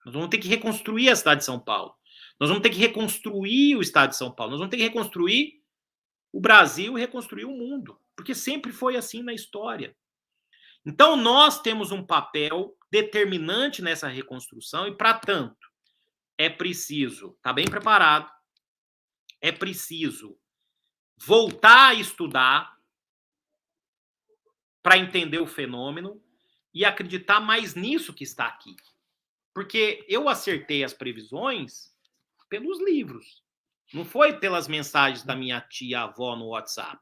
Nós vamos ter que reconstruir a cidade de São Paulo. Nós vamos ter que reconstruir o estado de São Paulo. Nós vamos ter que reconstruir o Brasil e reconstruir o mundo. Porque sempre foi assim na história. Então, nós temos um papel determinante nessa reconstrução e, para tanto, é preciso estar bem preparado, é preciso voltar a estudar para entender o fenômeno e acreditar mais nisso que está aqui. Porque eu acertei as previsões pelos livros. Não foi pelas mensagens da minha tia-avó no WhatsApp.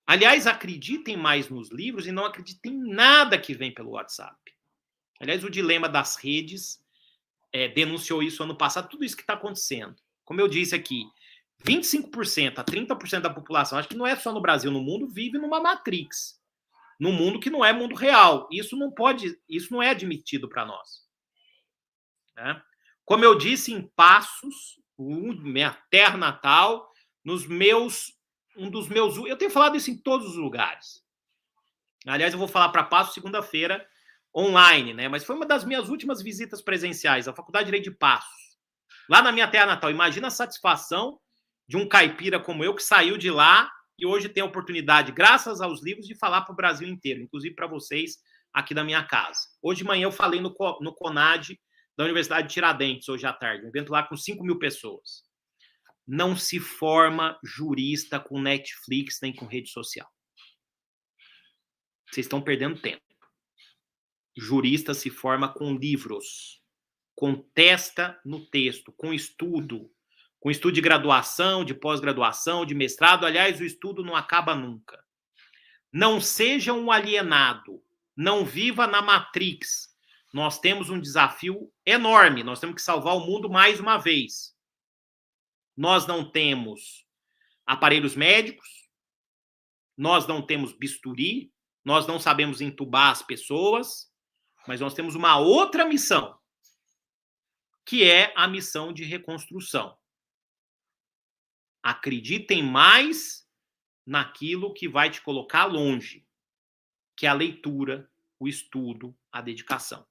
Aliás, acreditem mais nos livros e não acreditem em nada que vem pelo WhatsApp. Aliás, o dilema das redes denunciou isso ano passado, tudo isso que está acontecendo. Como eu disse aqui, 25% a 30% da população, acho que não é só no Brasil, no mundo, vive numa matrix. Num mundo que não é mundo real. Isso não é admitido para nós. Né? Como eu disse, em Passos, minha terra natal, eu tenho falado isso em todos os lugares. Aliás, eu vou falar para Passos segunda-feira online, né? Mas foi uma das minhas últimas visitas presenciais, à Faculdade de Direito de Passos, lá na minha terra natal. Imagina a satisfação de um caipira como eu que saiu de lá e hoje tem a oportunidade, graças aos livros, de falar para o Brasil inteiro, inclusive para vocês aqui da minha casa. Hoje de manhã eu falei no CONAD da Universidade de Tiradentes, hoje à tarde, um evento lá com 5.000 pessoas. Não se forma jurista com Netflix nem com rede social. Vocês estão perdendo tempo. Jurista se forma com livros, com testa no texto, com estudo de graduação, de pós-graduação, de mestrado. Aliás, o estudo não acaba nunca. Não seja um alienado, não viva na Matrix. Nós temos um desafio enorme, nós temos que salvar o mundo mais uma vez. Nós não temos aparelhos médicos, nós não temos bisturi, nós não sabemos entubar as pessoas, mas nós temos uma outra missão, que é a missão de reconstrução. Acreditem mais naquilo que vai te colocar longe, que é a leitura, o estudo, a dedicação.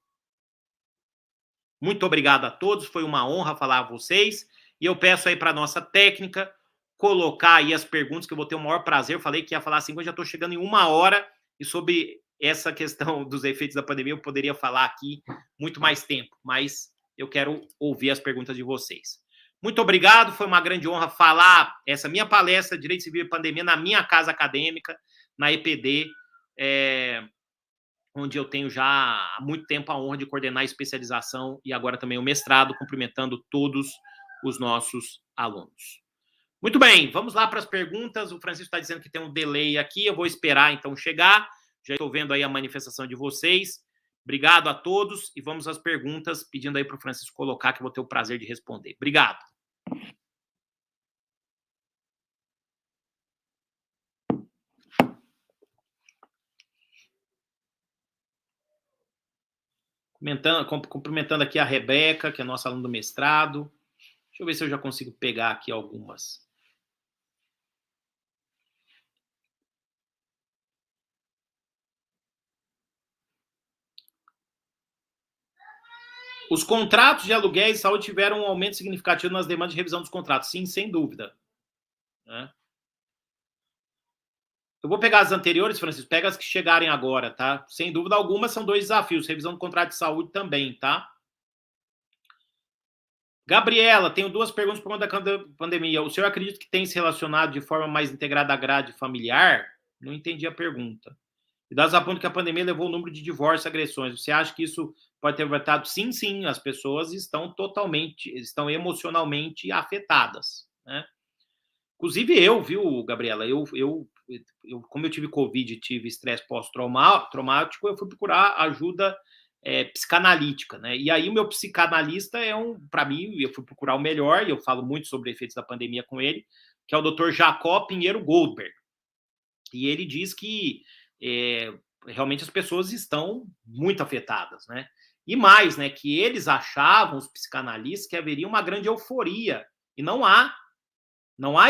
Muito obrigado a todos, foi uma honra falar a vocês, e eu peço aí para a nossa técnica colocar aí as perguntas, que eu vou ter o maior prazer. Eu falei que ia falar assim, eu já estou chegando em 1 hora, e sobre essa questão dos efeitos da pandemia eu poderia falar aqui muito mais tempo, mas eu quero ouvir as perguntas de vocês. Muito obrigado, foi uma grande honra falar essa minha palestra, Direito Civil e Pandemia, na minha casa acadêmica, na EPD, onde eu tenho já há muito tempo a honra de coordenar a especialização e agora também o mestrado, cumprimentando todos os nossos alunos. Muito bem, vamos lá para as perguntas. O Francisco está dizendo que tem um delay aqui, eu vou esperar então chegar. Já estou vendo aí a manifestação de vocês. Obrigado a todos e vamos às perguntas, pedindo aí para o Francisco colocar, que eu vou ter o prazer de responder. Obrigado. Cumprimentando aqui a Rebeca, que é nossa aluna do mestrado. Deixa eu ver se eu já consigo pegar aqui algumas. Os contratos de aluguel e saúde tiveram um aumento significativo nas demandas de revisão dos contratos. Sim, sem dúvida. Eu vou pegar as anteriores, Francisco, pega as que chegarem agora, tá? Sem dúvida alguma, são 2 desafios. Revisão do contrato de saúde também, tá? Gabriela, tenho 2 perguntas por conta da pandemia. O senhor acredita que tem se relacionado de forma mais integrada à grade familiar? Não entendi a pergunta. E dados apontam que a pandemia levou o número de divórcios e agressões. Você acha que isso pode ter afetado? Sim, sim, as pessoas estão emocionalmente afetadas, né? Inclusive eu, viu, Gabriela, como eu tive Covid e tive estresse pós-traumático, eu fui procurar ajuda psicanalítica, né? E aí o meu psicanalista para mim, eu fui procurar o melhor, e eu falo muito sobre efeitos da pandemia com ele, que é o Dr. Jacó Pinheiro Goldberg. E ele diz que realmente as pessoas estão muito afetadas, né? E mais, né, que eles achavam, os psicanalistas, que haveria uma grande euforia, e não há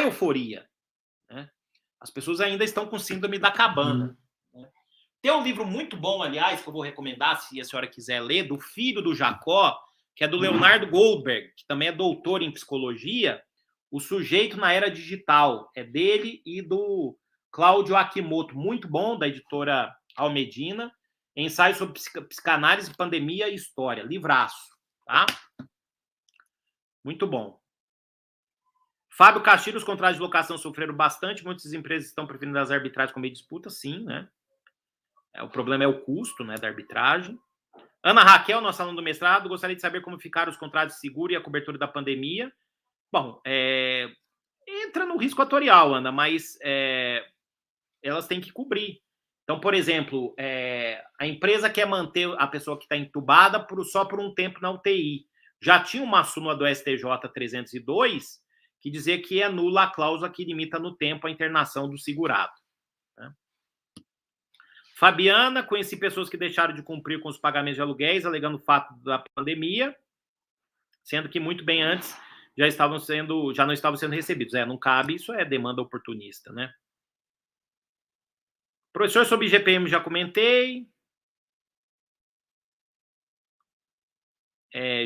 euforia, né? As pessoas ainda estão com síndrome da cabana. Né? Tem um livro muito bom, aliás, que eu vou recomendar, se a senhora quiser ler, do filho do Jacó, que é do Leonardo Goldberg, que também é doutor em psicologia, O Sujeito na Era Digital. É dele e do Cláudio Akimoto, muito bom, da editora Almedina. Ensaio sobre psicanálise, pandemia e história. Livraço, tá? Muito bom. Fábio Castilho, os contratos de locação sofreram bastante, muitas empresas estão preferindo as arbitragens com meio de disputa, sim, né? O problema é o custo, né, da arbitragem. Ana Raquel, nossa aluna do mestrado, gostaria de saber como ficaram os contratos de seguro e a cobertura da pandemia. Bom, entra no risco atorial, Ana, mas elas têm que cobrir. Então, por exemplo, a empresa quer manter a pessoa que está entubada só por um tempo na UTI. Já tinha uma súmula do STJ 302 que dizia que anula a cláusula que limita no tempo a internação do segurado. Né? Fabiana, conheci pessoas que deixaram de cumprir com os pagamentos de aluguéis, alegando o fato da pandemia, sendo que muito bem antes já não estavam sendo recebidos. Não cabe, isso é demanda oportunista, né? Professor, sobre IGPM já comentei.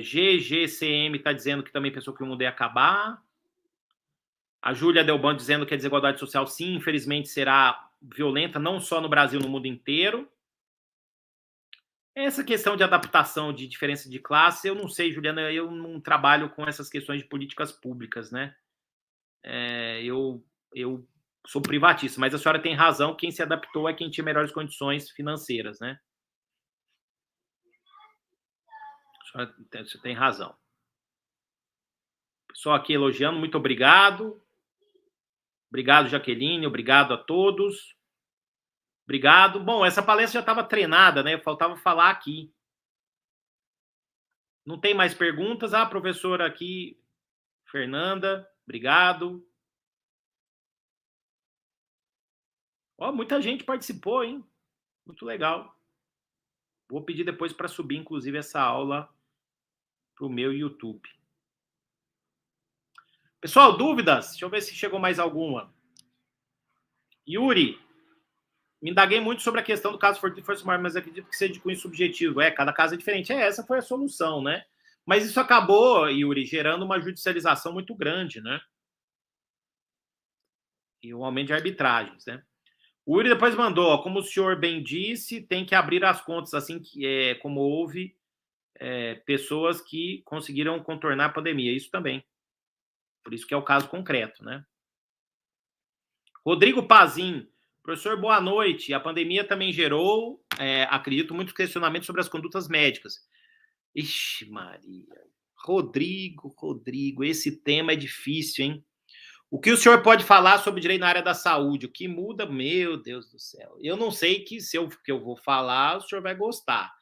GGCM está dizendo que também pensou que o mundo ia acabar. A Júlia Delban dizendo que a desigualdade social, sim, infelizmente, será violenta, não só no Brasil, no mundo inteiro. Essa questão de adaptação de diferença de classe, eu não sei, Juliana, eu não trabalho com essas questões de políticas públicas, né? Eu sou privatista, mas a senhora tem razão, quem se adaptou é quem tinha melhores condições financeiras, né? Você tem razão. Pessoal aqui elogiando, muito obrigado. Obrigado, Jaqueline, obrigado a todos. Obrigado. Bom, essa palestra já estava treinada, né? Faltava falar aqui. Não tem mais perguntas? Professora aqui, Fernanda, obrigado. Muita gente participou, hein? Muito legal. Vou pedir depois para subir, inclusive, essa aula para o meu YouTube. Pessoal, dúvidas? Deixa eu ver se chegou mais alguma. Yuri, me indaguei muito sobre a questão do caso força maior, mas acredito que seja de cunho subjetivo. Cada caso é diferente. Essa foi a solução, né? Mas isso acabou, Yuri, gerando uma judicialização muito grande, né? E um aumento de arbitragens, né? O Yuri depois mandou, como o senhor bem disse, tem que abrir as contas, assim como houve pessoas que conseguiram contornar a pandemia. Isso também. Por isso que é o caso concreto, né? Rodrigo Pazin, professor, boa noite. A pandemia também gerou, acredito, muitos questionamentos sobre as condutas médicas. Ixi, Maria. Rodrigo, esse tema é difícil, hein? O que o senhor pode falar sobre direito na área da saúde? O que muda? Meu Deus do céu. Eu não sei que eu vou falar, o senhor vai gostar.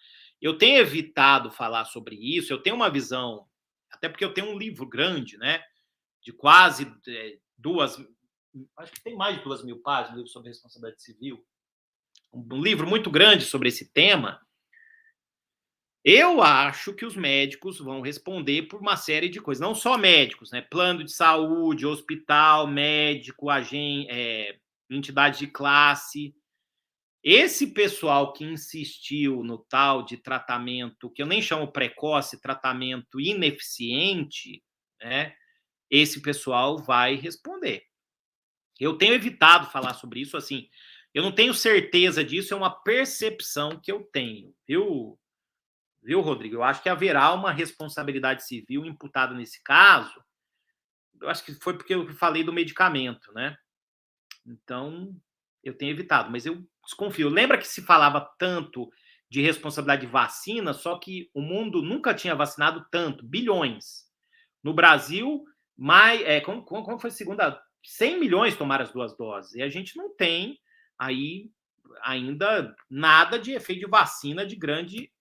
Eu tenho evitado falar sobre isso, eu tenho uma visão, até porque eu tenho um livro grande, né? De quase acho que tem mais de 2.000 páginas, um livro sobre responsabilidade civil. Um livro muito grande sobre esse tema. Eu acho que os médicos vão responder por uma série de coisas, não só médicos, né? Plano de saúde, hospital, médico, entidade de classe. Esse pessoal que insistiu no tal de tratamento, que eu nem chamo precoce, tratamento ineficiente, né? Esse pessoal vai responder. Eu tenho evitado falar sobre isso, assim, eu não tenho certeza disso, é uma percepção que eu tenho, viu, Rodrigo? Eu acho que haverá uma responsabilidade civil imputada nesse caso. Eu acho que foi porque eu falei do medicamento, né? Então, eu tenho evitado, mas eu desconfio. Lembra que se falava tanto de responsabilidade de vacina, só que o mundo nunca tinha vacinado tanto, bilhões. No Brasil, como foi a segunda? 100 milhões tomaram as 2 doses. E a gente não tem aí ainda nada de efeito de vacina de grande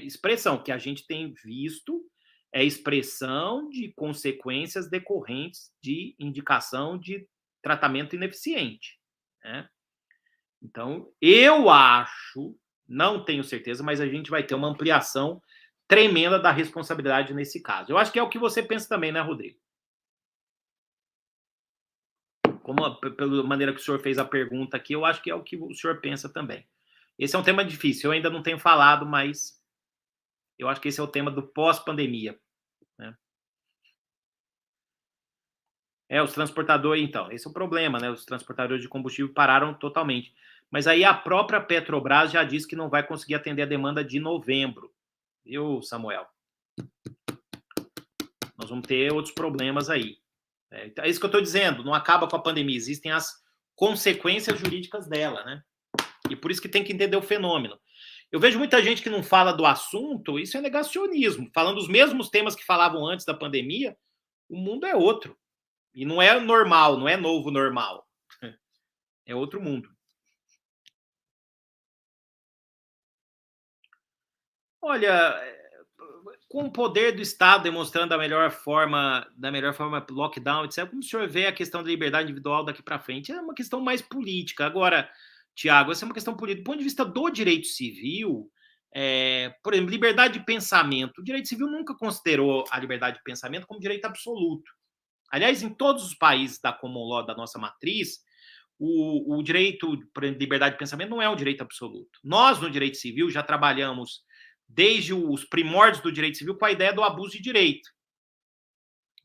expressão. O que a gente tem visto é expressão de consequências decorrentes de indicação de tratamento ineficiente, né? Então, eu acho, não tenho certeza, mas a gente vai ter uma ampliação tremenda da responsabilidade nesse caso. Eu acho que é o que você pensa também, né, Rodrigo? Pela maneira que o senhor fez a pergunta aqui, eu acho que é o que o senhor pensa também. Esse é um tema difícil, eu ainda não tenho falado, mas eu acho que esse é o tema do pós-pandemia, né? Os transportadores, então, esse é o problema, né? Os transportadores de combustível pararam totalmente. Mas aí a própria Petrobras já disse que não vai conseguir atender a demanda de novembro, viu, Samuel? Nós vamos ter outros problemas aí. É isso que eu estou dizendo, não acaba com a pandemia, existem as consequências jurídicas dela, né? E por isso que tem que entender o fenômeno. Eu vejo muita gente que não fala do assunto, isso é negacionismo. Falando os mesmos temas que falavam antes da pandemia, o mundo é outro. E não é normal, não é novo normal. É outro mundo. Olha, com o poder do Estado demonstrando da melhor forma lockdown, etc., como o senhor vê a questão da liberdade individual daqui para frente? É uma questão mais política. Agora, Tiago, essa é uma questão política. Do ponto de vista do direito civil, por exemplo, liberdade de pensamento. O direito civil nunca considerou a liberdade de pensamento como direito absoluto. Aliás, em todos os países da common law da nossa matriz, o direito de liberdade de pensamento não é um direito absoluto. Nós, no direito civil, já trabalhamos desde os primórdios do direito civil com a ideia do abuso de direito,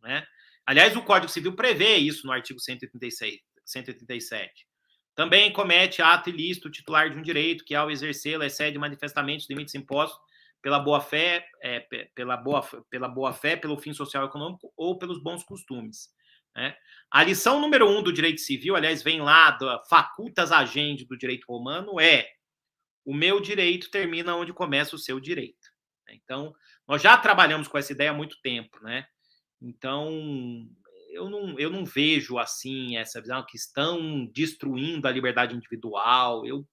né? Aliás, o Código Civil prevê isso no artigo 187. Também comete ato ilícito o titular de um direito que, ao exercê-lo, excede manifestamente os limites impostos pela boa-fé, pelo fim social e econômico ou pelos bons costumes, né? A lição número 1 do direito civil, aliás, vem lá da facultas agendi do direito romano, o meu direito termina onde começa o seu direito. Então, nós já trabalhamos com essa ideia há muito tempo, né? Então, eu não vejo assim essa visão que estão destruindo a liberdade individual. Eu,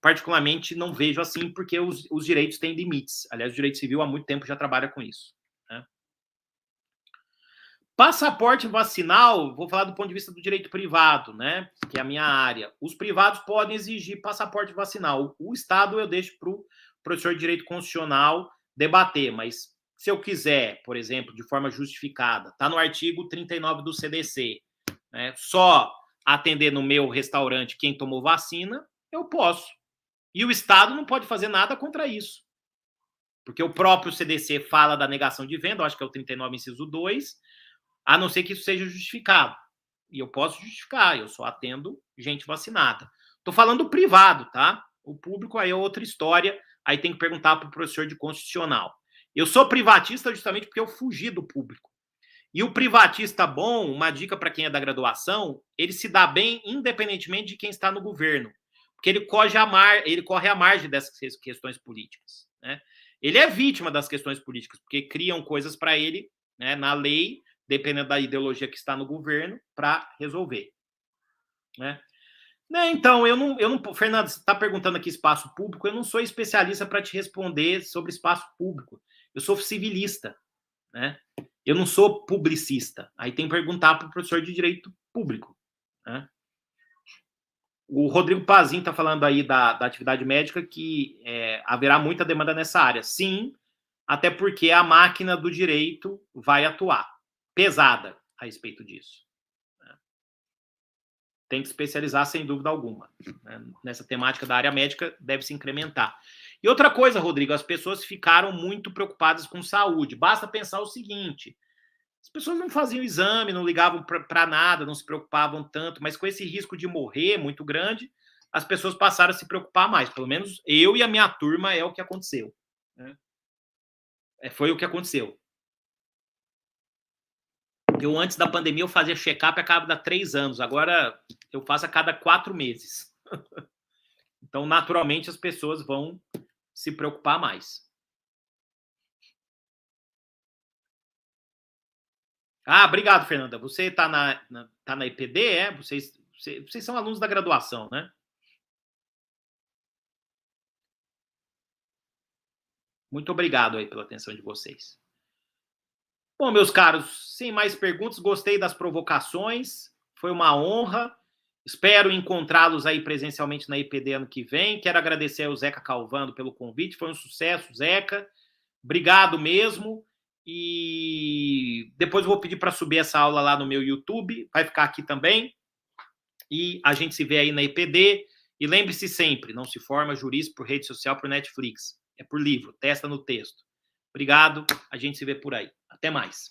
particularmente, não vejo assim, porque os direitos têm limites. Aliás, o direito civil há muito tempo já trabalha com isso, né? Passaporte vacinal, vou falar do ponto de vista do direito privado, né? Que é a minha área. Os privados podem exigir passaporte vacinal. O Estado eu deixo para o professor de direito constitucional debater, mas se eu quiser, por exemplo, de forma justificada, está no artigo 39 do CDC, né? Só atender no meu restaurante quem tomou vacina, eu posso. E o Estado não pode fazer nada contra isso. Porque o próprio CDC fala da negação de venda, eu acho que é o 39, inciso 2, a não ser que isso seja justificado. E eu posso justificar, eu só atendo gente vacinada. Estou falando do privado, tá? O público aí é outra história, aí tem que perguntar para o professor de constitucional. Eu sou privatista justamente porque eu fugi do público. E o privatista bom, uma dica para quem é da graduação, ele se dá bem independentemente de quem está no governo. Porque ele corre à margem dessas questões políticas, né? Ele é vítima das questões políticas, porque criam coisas para ele, né, na lei, dependendo da ideologia que está no governo, para resolver, né? Então, eu não, Fernando, você está perguntando aqui espaço público, eu não sou especialista para te responder sobre espaço público. Eu sou civilista, né? Eu não sou publicista. Aí tem que perguntar para o professor de direito público, né? O Rodrigo Pazin está falando aí da atividade médica que haverá muita demanda nessa área. Sim, até porque a máquina do direito vai atuar pesada a respeito disso. Tem que especializar, sem dúvida alguma, né? Nessa temática da área médica, deve se incrementar. E outra coisa, Rodrigo, as pessoas ficaram muito preocupadas com saúde. Basta pensar o seguinte: as pessoas não faziam exame, não ligavam para nada, não se preocupavam tanto, mas com esse risco de morrer muito grande, as pessoas passaram a se preocupar mais. Pelo menos eu e a minha turma é o que aconteceu, né? Foi o que aconteceu. Eu, antes da pandemia, eu fazia check-up a cada 3 anos. Agora, eu faço a cada 4 meses. Então, naturalmente, as pessoas vão se preocupar mais. Ah, obrigado, Fernanda. Você está na EPD, é? Vocês são alunos da graduação, né? Muito obrigado aí pela atenção de vocês. Bom, meus caros, sem mais perguntas, gostei das provocações, foi uma honra. Espero encontrá-los aí presencialmente na EPD ano que vem. Quero agradecer ao Zeca Calvando pelo convite, foi um sucesso, Zeca. Obrigado mesmo. E depois eu vou pedir para subir essa aula lá no meu YouTube, vai ficar aqui também. E a gente se vê aí na EPD. E lembre-se sempre, não se forma jurista por rede social, por Netflix. É por livro, testa no texto. Obrigado, a gente se vê por aí. Até mais.